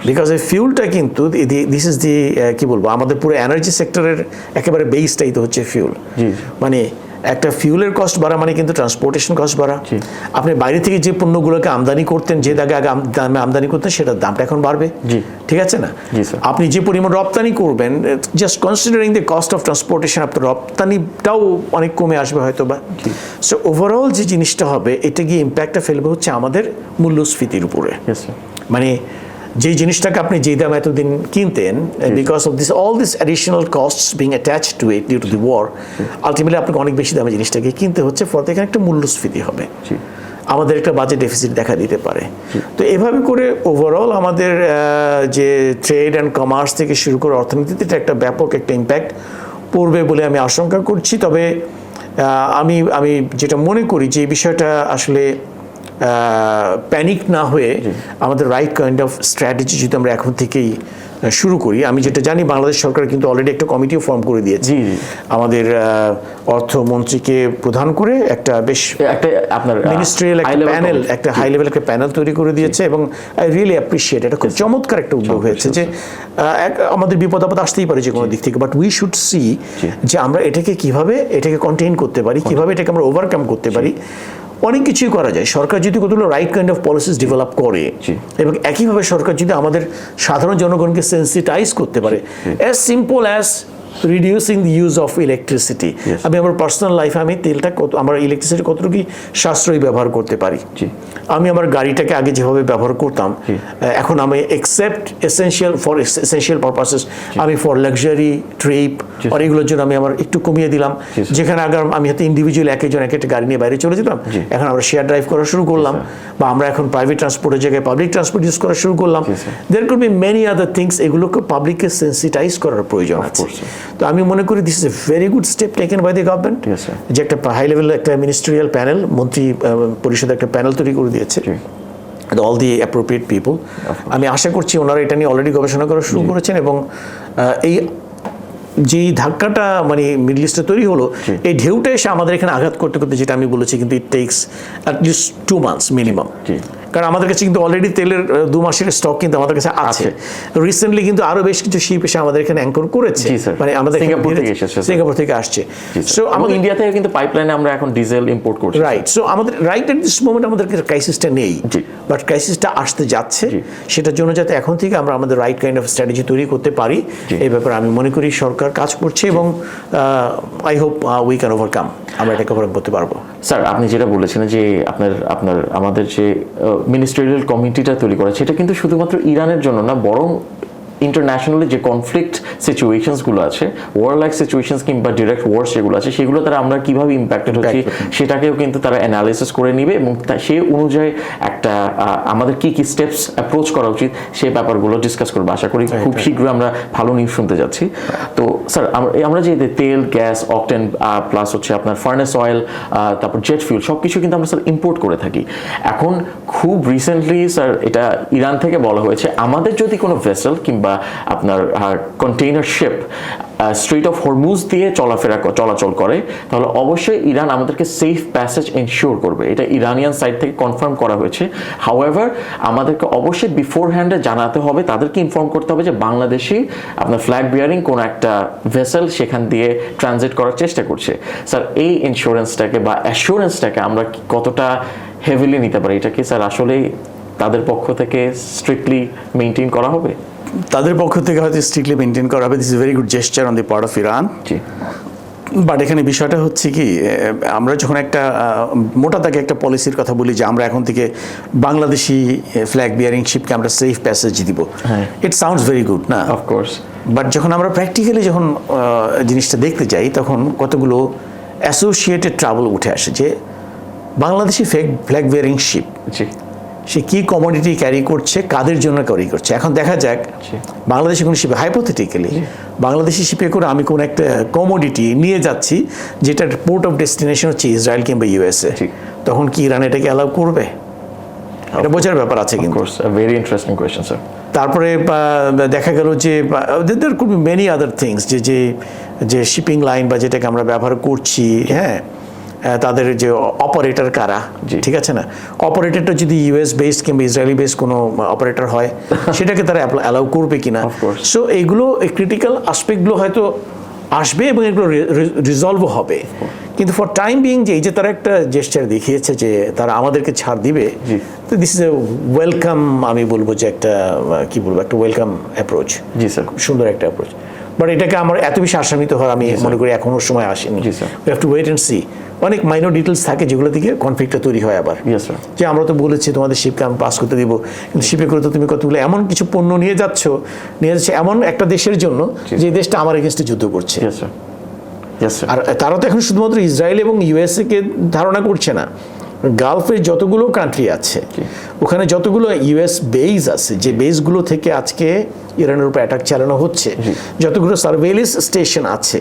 because এই ফিউলটা কিন্তু দিস ইজ দি কি বলবো, আমাদের পুরো এনার্জি সেক্টরের একেবারে বেসটাই তো হচ্ছে ফিউল। মানে একটা ফিউলের কস্ট বাড়া মানে কিন্তু ট্রান্সপোর্টেশন কস্ট বাড়া। আপনি বাইরে থেকে যে পণ্যগুলোকে আমদানি করতেন, যে দাগে আগে দামে আমদানি করতেন, সেটার দামটা এখন বাড়বে, ঠিক আছে না? আপনি যে পরিমাণ রপ্তানি করবেন, just considering the cost of transportation, আপনার রপ্তানিটাও অনেক কমে আসবে হয়তো বা। সো ওভারঅল যে জিনিসটা হবে, এটা গিয়ে ইম্প্যাক্টটা ফেলবে হচ্ছে আমাদের মূল্যস্ফীতির উপরে। মানে যেই জিনিসটাকে আপনি যেই দাম এতদিন কিনতেন, because of this all this additional costs being attached to it due to the war, ultimately আপনাকে অনেক বেশি দামে জিনিসটাকে কিনতে হচ্ছে। ফলে এখানে একটা মূল্যস্ফীতি হবে, আমাদের একটা বাজেট ডেফিসিট দেখা দিতে পারে। তো এভাবে করে ওভারঅল আমাদের যে ট্রেড অ্যান্ড কমার্স থেকে শুরু করে অর্থনীতিতে একটা ব্যাপক একটা ইম্প্যাক্ট পড়বে বলে আমি আশঙ্কা করছি। তবে আমি যেটা মনে করি যে এই বিষয়টা আসলে প্যানিক না হয়ে আমাদের রাইট কাইন্ড অফ স্ট্র্যাটেজি যদি আমরা এখন থেকেই শুরু করি, আমি যেটা জানি বাংলাদেশ সরকার কিন্তু অলরেডি একটা কমিটিও ফর্ম করে দিয়েছে আমাদের অর্থমন্ত্রীকে প্রধান করে একটা বেশ একটা আপনার মিনিস্ট্রিয়াল একটা প্যানেল, একটা হাই লেভেল একটা প্যানেল তৈরি করে দিয়েছে এবং আই রিয়েলি অ্যাপ্রিশিয়েট, এটা খুব চমৎকার একটা উদ্যোগ হয়েছে যে আমাদের বিপদ আপদ আসতেই পারে যে কোনো দিক থেকে, বাট উই শুড সি যে আমরা এটাকে কিভাবে এটাকে কন্টেইন করতে পারি, কিভাবে এটাকে আমরা ওভারকাম করতে পারি। অনেক কিছুই করা যায় সরকার যদি কতগুলো right kind of policies develop করে, এবং একইভাবে সরকার যদি আমাদের সাধারণ জনগণকে সেন্সিটাইজ করতে পারে, as simple as reducing the use of electricity. আমি আমার পার্সোনাল লাইফে আমি তেলটা আমার ইলেকট্রিসিটি কতটুকু সাশ্রয়ী ব্যবহার করতে পারি, আমি আমার গাড়িটাকে আগে যেভাবে ব্যবহার করতাম এখন আমি এক্সেপ্ট এসেনশিয়াল পারপাসেস, আমি ফর লাক্সারি ট্রিপ আর এগুলোর জন্য আমি আমার একটু কমিয়ে দিলাম। যেখানে আগে আমি হয়তো ইন্ডিভিজুয়াল একজন এক একটা গাড়ি নিয়ে বাইরে চলে যেতাম, এখন আমরা শেয়ার ড্রাইভ করা শুরু করলাম, বা আমরা এখন প্রাইভেট ট্রান্সপোর্টের জায়গায় পাবলিক ট্রান্সপোর্ট ইউজ করা শুরু করলাম। There could be many other things, এগুলোকে পাবলিককে সেন্সিটাইজ করার প্রয়োজন আছে। তো আমি মনে করি this is a very good step taken by the government, যে একটা হাই লেভেল একটা মিনিস্ট্রিয়াল প্যানেল, মন্ত্রী পরিষদ একটা প্যানেল তৈরি করে দিয়েছে অল দি অ্যাপ্রোপ্রিয়েট পিপল। আমি আশা করছি ওনারা এটা নিয়ে অলরেডি গবেষণা করা শুরু করেছেন, এবং এই যেই ধাক্কাটা মানে মিডল ইস্টে তৈরি হলো, এই ঢেউটা এসে আমাদের এখানে আঘাত করতে করতে, যেটা আমি বলেছি, কিন্তু it takes at least 2 months minimum. কারণ আমাদের কাছে কিন্তু অলরেডি তেলের 2 মাসের স্টক কিন্তু আমাদের কাছে আছে। রিসেন্টলি কিন্তু আরো বেশ কিছু শিপ এসে আমাদের এখানে অ্যাঙ্কর করেছে, মানে আমাদের সিঙ্গাপুর থেকে আসছে। সো আমাদের ইন্ডিয়া থেকে কিন্তু পাইপলাইনে আমরা এখন ডিজেল ইম্পোর্ট করছি, রাইট। সো আমাদের রাইট এট দিস মোমেন্ট আমাদের ক্রাইসিসটা নেই, বাট ক্রাইসিসটা আসতে যাচ্ছে। সেটার জন্য যাতে এখন থেকে আমরা আমাদের রাইট কাইন্ড অফ স্ট্র্যাটেজি তৈরি করতে পারি, এই ব্যাপারে আমি মনে করি সরকার কাজ করছে, এবং I hope we can overcome, আমরা এটাকে ওভারকাম করতে পারবো। স্যার, আপনি যেটা বলেছেন যে আপনার আমাদের যে মিনিস্ট্রিয়াল কমিটিটা তৈরি করা, সেটা কিন্তু শুধুমাত্র ইরানের জন্য না, বরং ইন্টারন্যাশনালি যে কনফ্লিক্ট সিচুয়েশনসগুলো আছে, ওয়ার লাইক সিচুয়েশনস কিংবা ডিরেক্ট ওয়ার্স যেগুলো আছে, সেগুলো তারা আমরা কীভাবে ইম্প্যাক্টেড হচ্ছি সেটাকেও কিন্তু তারা অ্যানালিসিস করে নিবে, এবং সেই অনুযায়ী একটা আমাদের কী কী স্টেপস অ্যাপ্রোচ করা উচিত সেই ব্যাপারগুলো ডিসকাস করবো। আশা করি খুব শীঘ্রই আমরা ভালো নিউজ শুনতে যাচ্ছি। তো স্যার, আমরা যে তেল, গ্যাস, অকটেন প্লাস হচ্ছে আপনার ফার্নেস অয়েল, তারপর জেট ফিউল, সব কিছু কিন্তু আমরা স্যার ইম্পোর্ট করে থাকি। এখন খুব রিসেন্টলি স্যার এটা ইরান থেকে বলা হয়েছে, আমাদের যদি কোনো ভেসেল কিংবা আপনার container ship strait of Hormuz দিয়ে চলাচল করে, তাহলে অবশ্যই ইরান আমাদেরকে সেফ প্যাসেজ এনশিওর করবে। এটা ইরানিয়ান সাইড থেকে কনফার্ম করা হয়েছে। হাউএভার আমাদেরকে অবশ্যই বিফোর হ্যান্ডে জানাতে হবে, তাদেরকে ইনফর্ম করতে হবে যে বাংলাদেশি আপনার ফ্ল্যাগ বিয়ারিং কোনো একটা ভেসেল সেখান দিয়ে ট্রানজিট করার চেষ্টা করছে। স্যার, এই ইন্স্যুরেন্সটাকে বা অ্যাসুরেন্সটাকে আমরা কতটা হেভিলি নিতে পারি? এটা কি স্যার আসলেই তাদের পক্ষ থেকে স্ট্রিক্টলি মেনটেন করা হবে? তাদের পক্ষ থেকে হয়তো স্ট্রিক্টলি মেনটেন করা হবে। This is very good gesture on the part of Iran. But এখানে বিষয়টা হচ্ছে কি, আমরা যখন একটা মোটা দাগে একটা পলিসির কথা বলি যে আমরা এখন থেকে বাংলাদেশি ফ্ল্যাগ বিয়ারিং শিপকে আমরা সেফ প্যাসেজ দিব, ইট সাউন্ডস ভেরি গুড না? অফকোর্স। বাট যখন আমরা প্র্যাকটিক্যালি যখন জিনিসটা দেখতে যাই, তখন কতগুলো অ্যাসোসিয়েটেড ট্রাবল উঠে আসে, যে বাংলাদেশি ফ্ল্যাগ বিয়ারিং শিপ সে কি কমোডিটি ক্যারি করছে, কাদের জন্য ক্যারি করছে। এখন দেখা যাক বাংলাদেশি কোনো শিপে, হাইপোথেটিক্যালি বাংলাদেশি শিপে করে আমি কোনো একটা কমোডিটি নিয়ে যাচ্ছি যেটার পোর্ট অফ ডেস্টিনেশন হচ্ছে ইসরায়েল কিংবা ইউএসএ, তখন কি ইরান এটাকে অ্যালাউ করবে? এটা বোঝার ব্যাপার আছে। কিন্তু ভেরি ইন্টারেস্টিং কোয়েশ্চেন স্যার। তারপরে দেখা গেল যে there could be many other things, যে শিপিং লাইন বা যেটাকে আমরা ব্যবহার করছি, হ্যাঁ, তাদের যে অপারেটর কারা, ঠিক আছে না, অপারেটরটা যদি ইউএস বেসড কিংবা ইসরায়েলি বেসড কোনো অপারেটর হয়, সেটাকে তারা অ্যালাউ করবে কিনা। সো এইগুলো ক্রিটিক্যাল আসপেক্টগুলো হয়তো আসবে এবং এগুলো রিজলভও হবে। কিন্তু ফর টাইম বিং যে এই যে তারা একটা জেস্টার দেখিয়েছে যে তারা আমাদেরকে ছাড় দিবে, তো দিস ইজ এ ওয়েলকাম, আমি বলবো যে একটা কি বলবো, একটা ওয়েলকাম অ্যাপ্রোচ। জি স্যার, সুন্দর একটা অ্যাপ্রোচ। বাট এটাকে আমার এত বেশি আশান্বিত হওয়ার আমি মনে করি এখনো সময় আসেনি। We have to wait and see. অনেক মাইনর ডিটেলস থাকে যেগুলো থেকে কনফ্লিক্টটা তৈরি হয় আবার। যে আমরা তো বলেছি তোমাদের শিপকে আমি পাস করতে দিব, কিন্তু শিপে করে তো তুমি কতগুলো এমন কিছু পণ্য নিয়ে যাচ্ছ এমন একটা দেশের জন্য যে দেশটা আমার এগেনস্টে যুদ্ধ করছে। আর তারা তো এখন শুধুমাত্র ইসরায়েল এবং ইউএসএ কে ধারণা করছে না, গালফের যতগুলো কান্ট্রি আছে ওখানে যতগুলো ইউএস বেস আছে, যে বেসগুলো থেকে আজকে ইরানের উপর অ্যাটাক চালানো হচ্ছে, যতগুলো সার্ভেইলেন্স স্টেশন আছে,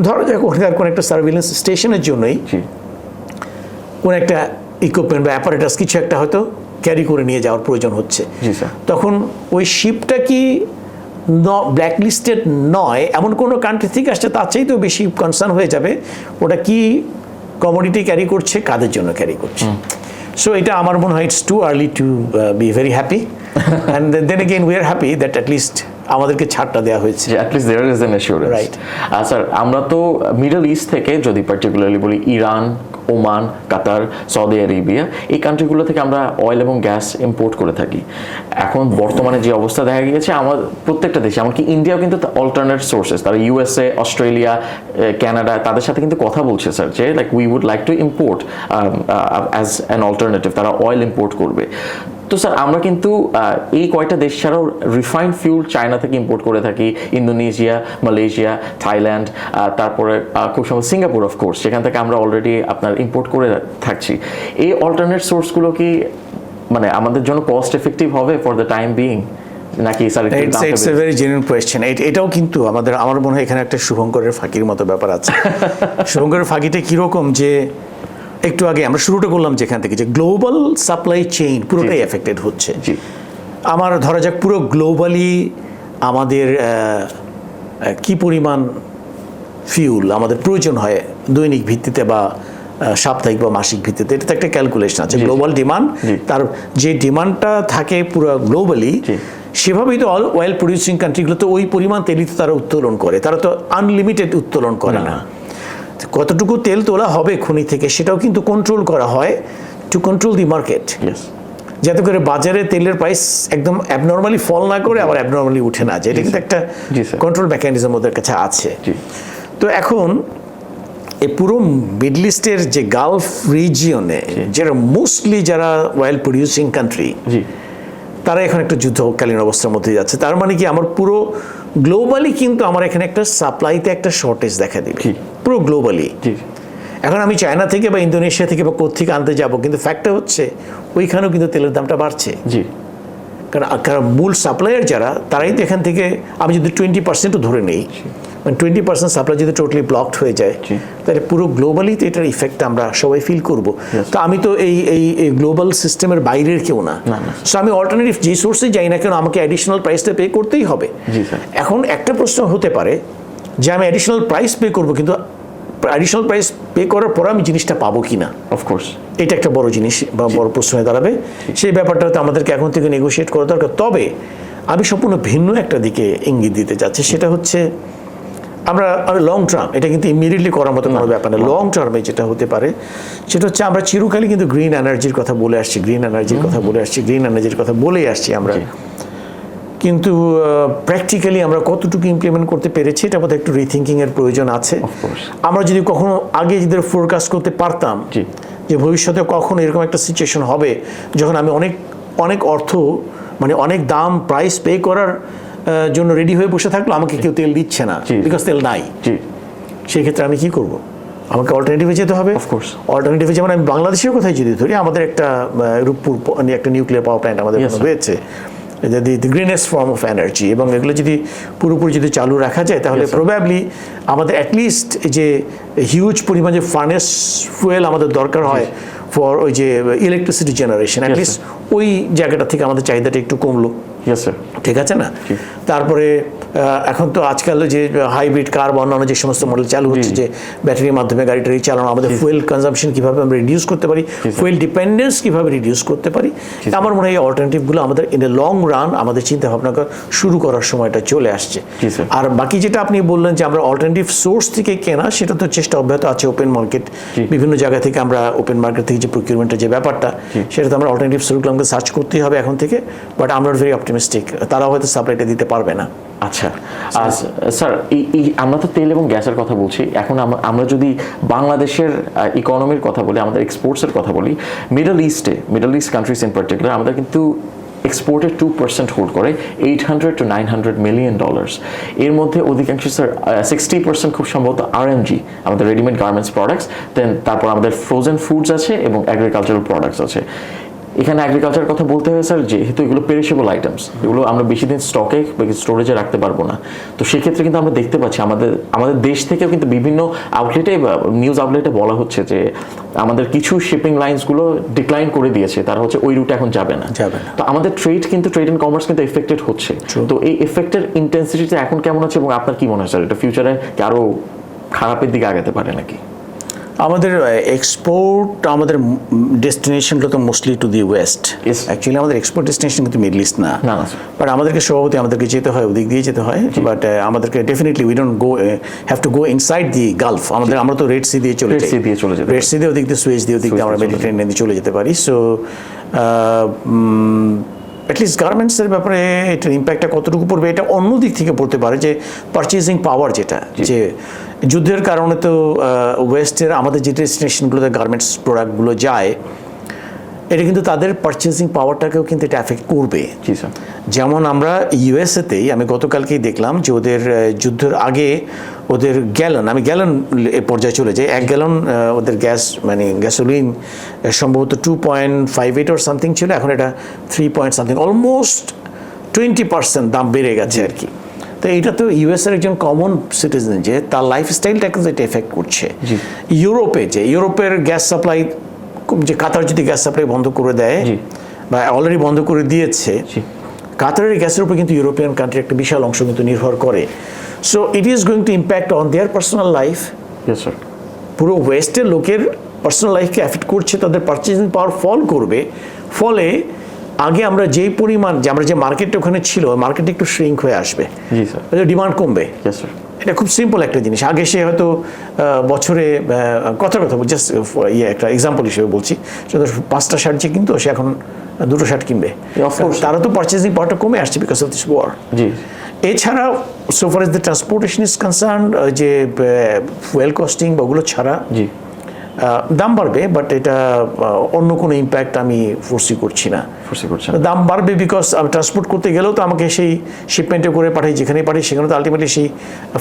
ধরো যাক ওখানকার কোন একটা সার্ভেইলেন্স স্টেশনের জন্যই কোন একটা ইকুইপমেন্ট বা অ্যাপারেটাস কিছু একটা হয়তো ক্যারি করে নিয়ে যাওয়ার প্রয়োজন হচ্ছে, তখন ওই শিপটা কি ব্ল্যাকলিস্টেড নয় এমন কোনো কান্ট্রি থেকে আসছে তার চাইতেও বেশি কনসার্ন হয়ে যাবে ওটা কি কমোডিটি ক্যারি করছে, কাদের জন্য ক্যারি করছে। সো এটা আমার মনে হয় it's too early to be very happy and then again we are happy that at least আমাদেরকে ছাড়টা দেওয়া হয়েছে। At least there is an assurance. Right. Sir আমরা তো মিডল ইস্ট থেকে যদি পার্টিকুলারলি বলি Iran, Oman, Qatar, Saudi Arabia এই কান্ট্রিগুলো থেকে আমরা অয়েল এবং গ্যাস ইম্পোর্ট করে থাকি। এখন বর্তমানে যে অবস্থা দেখা গিয়েছে আমার প্রত্যেকটা দেশে, এমনকি ইন্ডিয়াও কিন্তু অল্টারনেট সোর্সেস, তারা ইউএসএ, অস্ট্রেলিয়া, কানাডা তাদের সাথে কিন্তু কথা বলছে স্যার যে like we would like to import as an alternative, তারা অয়েল ইম্পোর্ট করবে। তো স্যার আমরা কিন্তু এই কয়টা দেশ ছাড়াও রিফাইন্ড ফিউল চায়না থেকে ইম্পোর্ট করে থাকি, ইন্দোনেশিয়া, মালয়েশিয়া, থাইল্যান্ড, তারপরে খুব সম্ভব সিঙ্গাপুর অফকোর্স, সেখান থেকে আমরা অলরেডি আপনার ইম্পোর্ট করে থাকছি। এই অল্টারনেট সোর্সগুলো কি মানে আমাদের জন্য কস্ট এফেক্টিভ হবে ফর দ্য টাইম বিইং নাকি sir? It's a very genuine question. এটাও কিন্তু আমার মনে হয় এখানে একটা শুভঙ্করের ফাঁকির মতো ব্যাপার আছে। শুভঙ্করের ফাঁকিটা কীরকম যে একটু আগে আমরা শুরুটা করলাম যেখান থেকে যে গ্লোবাল সাপ্লাই চেইন পুরোটাই এফেক্টেড হচ্ছে। আমার ধরা যাক পুরো গ্লোবালি আমাদের কি পরিমাণ ফিউল আমাদের প্রয়োজন হয় দৈনিক ভিত্তিতে বা সাপ্তাহিক বা মাসিক ভিত্তিতে, এটা তো একটা ক্যালকুলেশন আছে। গ্লোবাল ডিমান্ড, তার যে ডিমান্ডটা থাকে পুরো গ্লোবালি, সেভাবেই তো অয়েল প্রডিউসিং কান্ট্রিগুলো তো ওই পরিমাণ তেলই তো তারা উত্তোলন করে, তারা তো আনলিমিটেড উত্তোলন করে না। কতটুকু তেল তোলা হবে খনি থেকে সেটাও কিন্তু কন্ট্রোল করা হয় টু কন্ট্রোল দি মার্কেট, যাতে করে বাজারে তেলের প্রাইস একদম অ্যাবনর্মালি ফল না করে আবার অ্যাবনর্মালি উঠে না যায়। এটা কিন্তু একটা কন্ট্রোল মেকানিজম ওদের কাছে আছে। তো এখন এই পুরো মিডল ইস্টের যে গালফ রিজিয়নে যারা মোস্টলি যারা অয়েল প্রডিউসিং কান্ট্রি, তারা এখন একটা যুদ্ধকালীন অবস্থার মধ্যে যাচ্ছে। তার মানে কি আমার পুরো গ্লোবালি কিন্তু আমার এখানে একটা সাপ্লাইতে একটা শর্টেজ দেখা দেবে পুরো গ্লোবালি। এখন আমি চায়না থেকে বা ইন্দোনেশিয়া থেকে বা কোত্থেকে আনতে যাব, কিন্তু ফ্যাক্টটা হচ্ছে ওইখানেও কিন্তু তেলের দামটা বাড়ছে। কারণ মূল সাপ্লায়ার যারা, তারাই তো এখান থেকে, আমি যদি 20%ও ধরে নেই, মানে 20% সাপ্লাই যদি টোটালি ব্লকড হয়ে যায়, তাহলে পুরো গ্লোবালি তো এটার ইফেক্ট আমরা সবাই ফিল করব। তো আমি তো এই গ্লোবাল সিস্টেমের বাইরের কেউ না। সো আমি অল্টারনেটিভ যে সোর্সে যাই না কেন আমাকে অ্যাডিশনাল প্রাইসটা পে করতেই হবে। এখন একটা প্রশ্ন হতে পারে যে আমি অ্যাডিশনাল প্রাইস পে করবো, কিন্তু অ্যাডিশনাল প্রাইস পে করার পর আমি জিনিসটা পাবো কিনা, অফকোর্স এটা একটা বড় জিনিস বা বড় প্রশ্ন হয়ে দাঁড়াবে। সেই ব্যাপারটাতে আমাদেরকে এখন থেকে নেগোশিয়েট করা দরকার। তবে আমি সম্পূর্ণ ভিন্ন একটা দিকে ইঙ্গিত দিতে চাচ্ছি, সেটা হচ্ছে আমরা লং টার্ম, এটা কিন্তু ইমিডিয়েটলি করার মতো কোনো ব্যাপার না। লং টার্মে যেটা হতে পারে সেটা হচ্ছে আমরা চিরকালই কিন্তু গ্রিন এনার্জির কথা বলে আসছি, গ্রিন এনার্জির কথা বলে আসছি, গ্রিন এনার্জির কথা বলেই আসছি আমরা, কিন্তু প্র্যাকটিক্যালি আমরা কতটুকু ইমপ্লিমেন্ট করতে পেরেছি এটা বোধহয় একটু রিথিঙ্কিংয়ের প্রয়োজন আছে। আমরা যদি কখনো আগে যদি ফোরকাস্ট করতে পারতাম যে ভবিষ্যতে কখনো এরকম একটা সিচুয়েশন হবে যখন আমি অনেক অর্থ, মানে অনেক দাম প্রাইস পে করার জন্য রেডি হয়ে বসে থাকলো, আমাকে কেউ তেল দিচ্ছে না, বিকজ তেল নাই, সেই ক্ষেত্রে আমি কি করব? আমাকে অল্টারনেটিভে যেতে হবে। অল্টারনেটিভে যেমন আমি বাংলাদেশের কথাই যদি ধরি, আমাদের একটা রূপপুর একটা নিউক্লিয়ার পাওয়ার প্ল্যান্ট আমাদের রয়েছে, the greenest form of energy, এবং এগুলো যদি পুরোপুরি যদি চালু রাখা যায় তাহলে প্রবাবলি আমাদের অ্যাটলিস্ট যে হিউজ পরিমাণ যে ফার্নেস ফুয়েল আমাদের দরকার হয় ফর ওই যে ইলেকট্রিসিটি জেনারেশন, অ্যাটলিস্ট ওই জায়গাটা থেকে আমাদের চাহিদাটা একটু কমলো। ঠিক আছে না? তারপরে এখন তো আজকাল যে হাইব্রিড কার বা অন্যান্য যে সমস্ত মডেল চালু হচ্ছে, যে ব্যাটারির মাধ্যমে গাড়িটা চালানো, আমাদের ফুয়েল কনজাম্পশন কীভাবে আমরা রিডিউস করতে পারি, ফুয়েল ডিপেন্ডেন্স কীভাবে রিডিউস করতে পারি, আমার মনে হয় এই অল্টারনেটিভগুলো আমাদের ইন এ লং রান আমাদের চিন্তা ভাবনা শুরু করার সময়টা চলে আসছে। আর বাকি যেটা আপনি বললেন যে আমরা অল্টারনেটিভ সোর্স থেকে কেনা, সেটা তো চেষ্টা অব্যাহত আছে। ওপেন মার্কেট, বিভিন্ন জায়গা থেকে আমরা ওপেন মার্কেট থেকে যে প্রকিউরমেন্টের যে ব্যাপারটা, সেটা তো আমরা অল্টারনেটিভ সোর্সগুলো আমাকে সার্চ করতেই হবে এখন থেকে। বাট আমরা ভেরি অপটিমিস্টিক, তারাও হয়তো সাপ্লাইটা দিতে পারবে না। আচ্ছা স্যার, আমরা তো তেল এবং গ্যাসের কথা বলছি, এখন আমরা যদি বাংলাদেশের ইকোনমির কথা বলি, আমাদের এক্সপোর্টসের কথা বলি, middle east countries in particular, আমাদের কিন্তু এক্সপোর্টে 2% হোল্ড করে $800 to $900 million। এর মধ্যে অধিকাংশ স্যার 60% খুব সম্ভবত RMG, আমাদের রেডিমেড গার্মেন্টস প্রোডাক্টস, দেন তারপর আমাদের ফ্রোজেন ফুডস আছে এবং এগ্রিকালচারাল প্রোডাক্টস আছে। এখানে এগ্রিকালচার কথা বলতে হয় স্যার, যেহেতু এগুলো পেরিশেবল আইটেমস, এগুলো আমরা বেশি দিন স্টকে বা স্টোরেজে রাখতে পারবো না। তো সেক্ষেত্রে কিন্তু আমরা দেখতে পাচ্ছি আমাদের দেশ থেকেও কিন্তু বিভিন্ন আউটলেটে বা নিউজ আউটলেটে বলা হচ্ছে যে আমাদের কিছু শিপিং লাইন্সগুলো ডিক্লাইন করে দিয়েছে, তারা হচ্ছে ওই রুটে এখন যাবে না। তো আমাদের ট্রেড অ্যান্ড কমার্স কিন্তু এফেক্টেড হচ্ছে। তো এই এফেক্টের ইন্টেন্সিটিটা এখন কেমন আছে এবং আপনার কি মনে হয় স্যার, এটা ফিউচারে আরো খারাপের দিকে আগাতে পারে নাকি? আমাদের এক্সপোর্ট, আমাদের ডেস্টিনেশনগুলো তো mostly to the West. Actually আমাদের এক্সপোর্ট ডেস্টিনেশন কিন্তু মিডল ইস্ট না, বাট আমাদেরকে স্বভাবতই আমাদেরকে যেতে হয়, ওদিক দিয়ে যেতে হয়। বাট আমাদেরকে definitely we don't go have to go inside the Gulf. আমরা তো রেড সি দিয়ে চলে যাই, রেড সি দিয়ে ওদিক দিয়ে, সুয়েজ দিয়ে ওদিক দিয়ে আমরা মেডিটেরিয়ান দিয়ে চলে যেতে পারি। সো অ্যাটলিস্ট গার্মেন্টসের ব্যাপারে এটার ইম্প্যাক্টটা কতটুকু পড়বে, এটা অন্য দিক থেকে পড়তে পারে। যে পারচেজিং পাওয়ার, যেটা যে যুদ্ধের কারণে তো ওয়েস্টের আমাদের যে ডেস্টিনেশনগুলোতে গার্মেন্টস প্রোডাক্টগুলো যায়, এটা কিন্তু তাদের পারচেজিং পাওয়ারটাকেও কিন্তু এটা এফেক্ট করবে। যেমন আমরা ইউএসএতেই আমি গতকালকেই দেখলাম যে ওদের যুদ্ধের আগে ওদের আমি গ্যালন পর্যায়ে চলে যাই, 1 গ্যালন ওদের গ্যাস মানে গ্যাসোলিন সম্ভবত 2.58 or সামথিং ছিল, এখন এটা 3 something, অলমোস্ট 20% দাম বেড়ে গেছে আর কি। তো এইটা তো ইউএসএর একজন কমন সিটিজেন, যে তার লাইফস্টাইলটাকে এটা এফেক্ট করছে। ইউরোপের গ্যাস সাপ্লাই, যে কাতার যদি গ্যাস সাপ্লাই বন্ধ করে দেয় বা অলরেডি বন্ধ করে দিয়েছে, কাতারের গ্যাসের উপর কিন্তু ইউরোপিয়ান কান্ট্রির একটা বিশাল অংশ কিন্তু নির্ভর করে। So it is going to impact on their personal life. পুরো ওয়েস্টের লোকের পার্সোনাল লাইফকে এফেক্ট করছে, তাদের পারচেজিং পাওয়ার ফল করবে। ফলে আগে আমরা যেই পরিমাণ, যে আমরা যে মার্কেটটা ওখানে ছিল, মার্কেটটা একটু শ্রিঙ্ক হয়ে আসবে, ডিমান্ড কমবে। এটা খুব সিম্পল একটা জিনিস। আগে সে হয়তো বছরে কথার কথা জাস্ট একটা এক্সাম্পল হিসেবে বলছি, 5টা শার্ট যে কিনতো, সে এখন 2টো শার্ট কিনবে। তারা তো পারচেজিং পাওয়ারটা কমে আসছে বিকজ অফ দিস ওয়ার। এছাড়া so far as the transportation is concern, যে ফুয়েল কস্টিং বা ওগুলো ছাড়া দাম বাড়বে, বাট এটা অন্য কোনো ইম্প্যাক্ট আমি ফোরসি করছি না। দাম বাড়বে বিকজ আমি ট্রান্সপোর্ট করতে গেলেও তো আমাকে সেই শিপমেন্টে করে পাঠাই, যেখানে পাঠাই সেখানে তো আলটিমেটলি সেই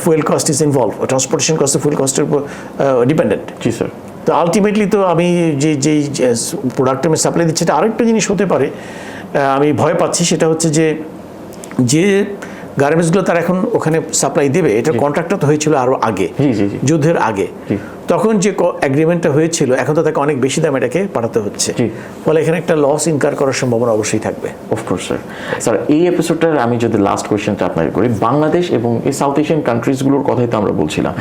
fuel cost is involve, transportation cost fuel কস্টের উপর ডিপেন্ডেন্ট। তো আলটিমেটলি তো আমি যেই প্রোডাক্ট আমি সাপ্লাই দিচ্ছি, এটা আরেকটা জিনিস হতে পারে আমি ভয় পাচ্ছি, সেটা হচ্ছে যে গার্মেন্টসগুলো তারা এখন ওখানে সাপ্লাই দেবে, এটার কন্ট্রাক্টটা তো হয়েছিল আরও আগে, যুদ্ধের আগে। তখন যে এগ্রিমেন্টটা হয়েছিল, এখন তো তাকে অনেক বেশি দাম এটাকে পাঠাতে হচ্ছে, ফলে এখানে একটা লস ইনকার করার সম্ভাবনা অবশ্যই থাকবে। Of course sir. স্যার, এই এপিসোডটার আমি যদি লাস্ট কোয়েশ্চেনটা আপনাকে করি, বাংলাদেশ এবং এই সাউথ এশিয়ান কান্ট্রিজগুলোর কথাই তো আমরা বলছিলাম,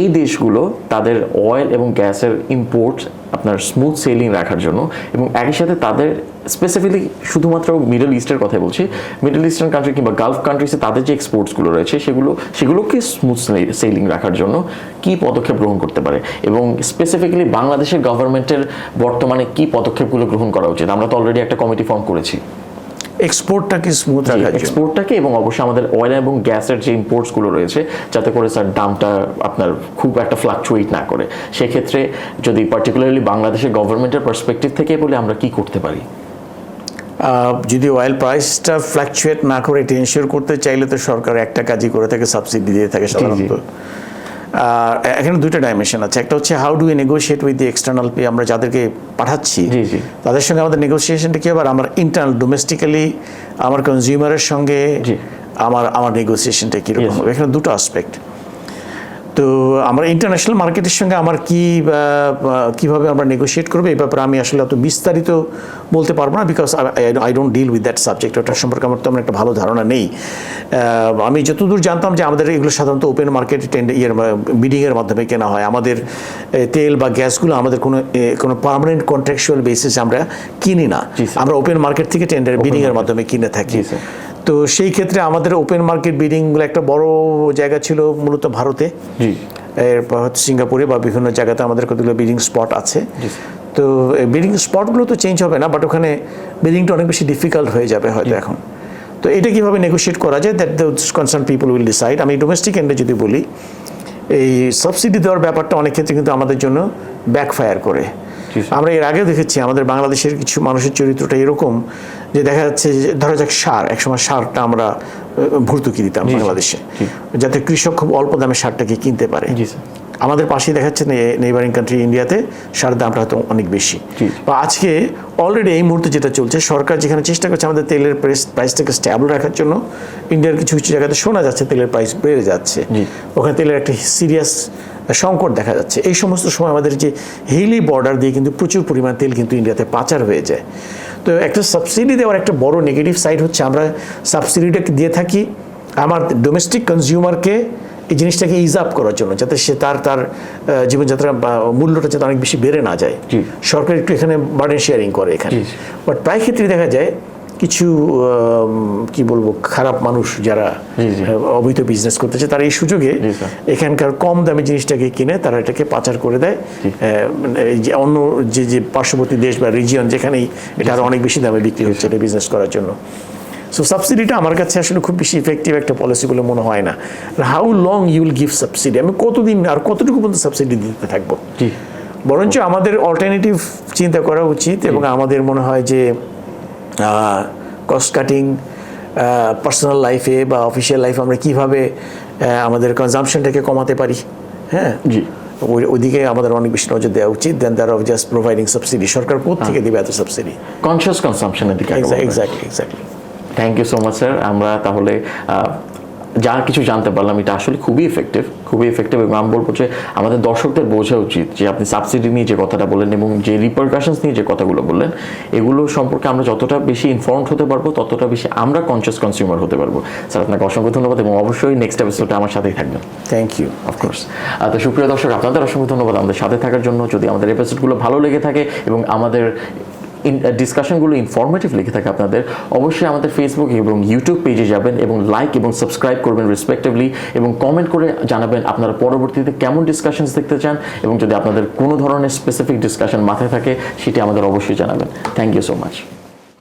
এই দেশগুলো তাদের অয়েল এবং গ্যাসের ইম্পোর্ট আপনার স্মুথ সেলিং রাখার জন্য, এবং একই সাথে তাদের স্পেসিফিকলি শুধুমাত্র মিডল ইস্টের কথাই বলছি, মিডল ইস্টার্ন কান্ট্রি কিংবা গালফ কান্ট্রিজে তাদের যে এক্সপোর্টসগুলো রয়েছে সেগুলোকে স্মুথ সেলিং রাখার জন্য কি পদক্ষেপ গ্রহণ করতে পারে, এবং স্পেসিফিক্যালি বাংলাদেশের গভর্নমেন্টের বর্তমানে কি পদক্ষেপগুলো গ্রহণ করা উচিত? আমরা তো অলরেডি একটা কমিটি ফর্ম করেছি এক্সপোর্টটাকে স্মুথ রাখার জন্য, এক্সপোর্টটাকে, এবং অবশ্যই আমাদের অয়েল এবং গ্যাসের যে ইম্পোর্টসগুলো রয়েছে, যাতে করে স্যার দামটা আপনার খুব একটা ফ্লাকচুয়েট না করে। সেক্ষেত্রে যদি পার্টিকুলারলি বাংলাদেশের গভর্নমেন্টের পার্সপেক্টিভ থেকে বলে আমরা কি করতে পারি? যদি অয়েল প্রাইসটা ফ্লাকচুয়েট না করে এটা এনশিওর করতে চাইলে তো সরকার একটা কাজই করে থাকে, সাবসিডি দিয়ে থাকে সাধারণত। এখানে 2টা ডাইমেনশন আছে। একটা হচ্ছে how do we negotiate with the external pay, আমরা যাদেরকে পাঠাচ্ছি তাদের সঙ্গে আমাদের নেগোসিয়েশনটা কী হবে, আর আমার ইন্টারনাল ডোমেস্টিক্যালি আমার কনজিউমারের সঙ্গে আমার নেগোসিয়েশনটা কীরকম হবে। এখানে 2টো আসপেক্ট। তো আমরা ইন্টারন্যাশনাল মার্কেটের সঙ্গে আমার কীভাবে আমরা নেগোশিয়েট করবো, এই ব্যাপারে আমি আসলে অত বিস্তারিত বলতে পারবো না, because I don't deal with that subject. ওটার সম্পর্কে আমার তেমন একটা ভালো ধারণা নেই। আমি যতদূর জানতাম যে আমাদের এগুলো সাধারণত ওপেন মার্কেট বিডিংয়ের মাধ্যমে কেনা হয়। আমাদের তেল বা গ্যাসগুলো আমাদের কোনো পার্মানেন্ট কন্ট্রাকচুয়াল বেসিসে আমরা কিনি না, আমরা ওপেন মার্কেট থেকে বিডিংয়ের মাধ্যমে কিনে থাকি। তো সেই ক্ষেত্রে আমাদের ওপেন মার্কেট বিডিংগুলো একটা বড় জায়গা ছিল মূলত ভারতে, এরপর হচ্ছে সিঙ্গাপুরে বা বিভিন্ন জায়গাতে আমাদের কতগুলো বিডিং স্পট আছে। তো বিডিং স্পটগুলো তো চেঞ্জ হবে না, বাট ওখানে বিডিংটা অনেক বেশি ডিফিকাল্ট হয়ে যাবে হয়তো এখন। তো এটা কীভাবে নেগোশিয়েট করা যায়, that the concern people will decide. আমি ডোমেস্টিক এন্ডে যদি বলি, এই সাবসিডি দেওয়ার ব্যাপারটা অনেক ক্ষেত্রে কিন্তু আমাদের জন্য ব্যাকফায়ার করে। আমরা এর আগেও দেখেছি আমাদের বাংলাদেশের কিছু মানুষের চরিত্রটা এরকম যে দেখা যাচ্ছে, ধরা যাক একসময় সারটা আমরা ভর্তুকি দিতাম বাংলাদেশে, যাতে কৃষক খুব অল্প দামে সারটাকে কিনতে পারে। আমাদের পাশেই দেখাচ্ছে নেইবারিং কান্ট্রি ইন্ডিয়াতে সারের দামটা হয়তো অনেক বেশি। বা আজকে অলরেডি এই মুহূর্তে যেটা চলছে, সরকার যেখানে চেষ্টা করছে আমাদের তেলের প্রাইসটাকে স্ট্যাবল রাখার জন্য, ইন্ডিয়ার কিছু কিছু জায়গাতে শোনা যাচ্ছে তেলের প্রাইস বেড়ে যাচ্ছে, ওখানে তেলের একটা সিরিয়াস সংকট দেখা যাচ্ছে। এই সমস্ত সময় আমাদের যে হিলি বর্ডার দিয়ে কিন্তু প্রচুর পরিমাণ তেল কিন্তু ইন্ডিয়াতে পাচার হয়ে যায়। তো একটা সাবসিডি দেওয়ার একটা বড় নেগেটিভ সাইড হচ্ছে আমরা সাবসিডিটাকে দিয়ে থাকি আমার ডোমেস্টিক কনজিউমারকে এই জিনিসটাকে ইজ আপ করার জন্য, যাতে সে তার জীবনযাত্রার মূল্যটা যাতে অনেক বেশি বেড়ে না যায়। সরকার একটু এখানে বার্ডেন শেয়ারিং করে এখানে। বাট প্রায় ক্ষেত্রে দেখা যায় কিছু কি বলবো খারাপ মানুষ যারা অবৈধ বিজনেস করতেছে, তারা এই সুযোগে এখানকার কম দামে জিনিসটাকে কিনে তারা এটাকে পাচার করে দেয় যে অন্য যে পার্শ্ববর্তী দেশ বা রিজিয়ন যেখানেই এটা আরো অনেক বেশি দামে বিক্রি হচ্ছে এটা বিজনেস করার জন্য। সো সাবসিডিটা আমার কাছে আসলে খুব বেশি ইফেক্টিভ একটা পলিসি বলে মনে হয় না। How long you will give subsidy, আমি কতদিন আর কতটুকু পর্যন্ত সাবসিডি দিতে থাকবো? বরঞ্চ আমাদের অল্টারনেটিভ চিন্তা করা উচিত, এবং আমাদের মনে হয় যে কস্ট কাটিং পার্সোনাল লাইফে বা অফিসিয়াল লাইফে আমরা কীভাবে আমাদের কনজাম্পশনটাকে কমাতে পারি, হ্যাঁ ওইদিকে আমাদের অনেক বেশি নজর দেওয়া উচিত then that of just providing subsidy. সরকার কোথা থেকে দেবে এত সাবসিডি? কনসিয়াস কনসাম্পশনের দিকে। Exactly. Thank you so much sir. আমরা তাহলে যা কিছু জানতে পারলাম এটা আসলে খুবই এফেক্টিভ এবং আমি বলবো যে আমাদের দর্শকদের বোঝা উচিত যে আপনি সাবসিডি নিয়ে যে কথাটা বললেন এবং যে রিপারকাশনস নিয়ে যে কথাগুলো বললেন, এগুলো সম্পর্কে আমরা যতটা বেশি ইনফর্মড হতে পারবো ততটা বেশি আমরা কনসিয়াস কনজিউমার হতে পারবো। স্যার আপনাকে অসংখ্য ধন্যবাদ এবং অবশ্যই নেক্সট এপিসোডে আমার সাথেই থাকবেন। Thank you. অফকোর্স। তো সুপ্রিয় দর্শক, আপনাদের অসংখ্য ধন্যবাদ আমাদের সাথে থাকার জন্য। যদি আমাদের এপিসোডগুলো ভালো লেগে থাকে এবং আমাদের ডিসকাশনগুলো ইনফরমেটিভ লিখে থাকে আপনাদের, অবশ্যই আমাদের ফেসবুক এবং ইউটিউব পেজে যাবেন এবং লাইক এবং সাবস্ক্রাইব করবেন রেসপেক্টিভলি, এবং কমেন্ট করে জানাবেন আপনারা পরবর্তীতে কেমন ডিসকাশনস দেখতে চান, এবং যদি আপনাদের কোনো ধরনের স্পেসিফিক ডিসকাশন মাথায় থাকে সেটি আমাদের অবশ্যই জানাবেন। Thank you so much.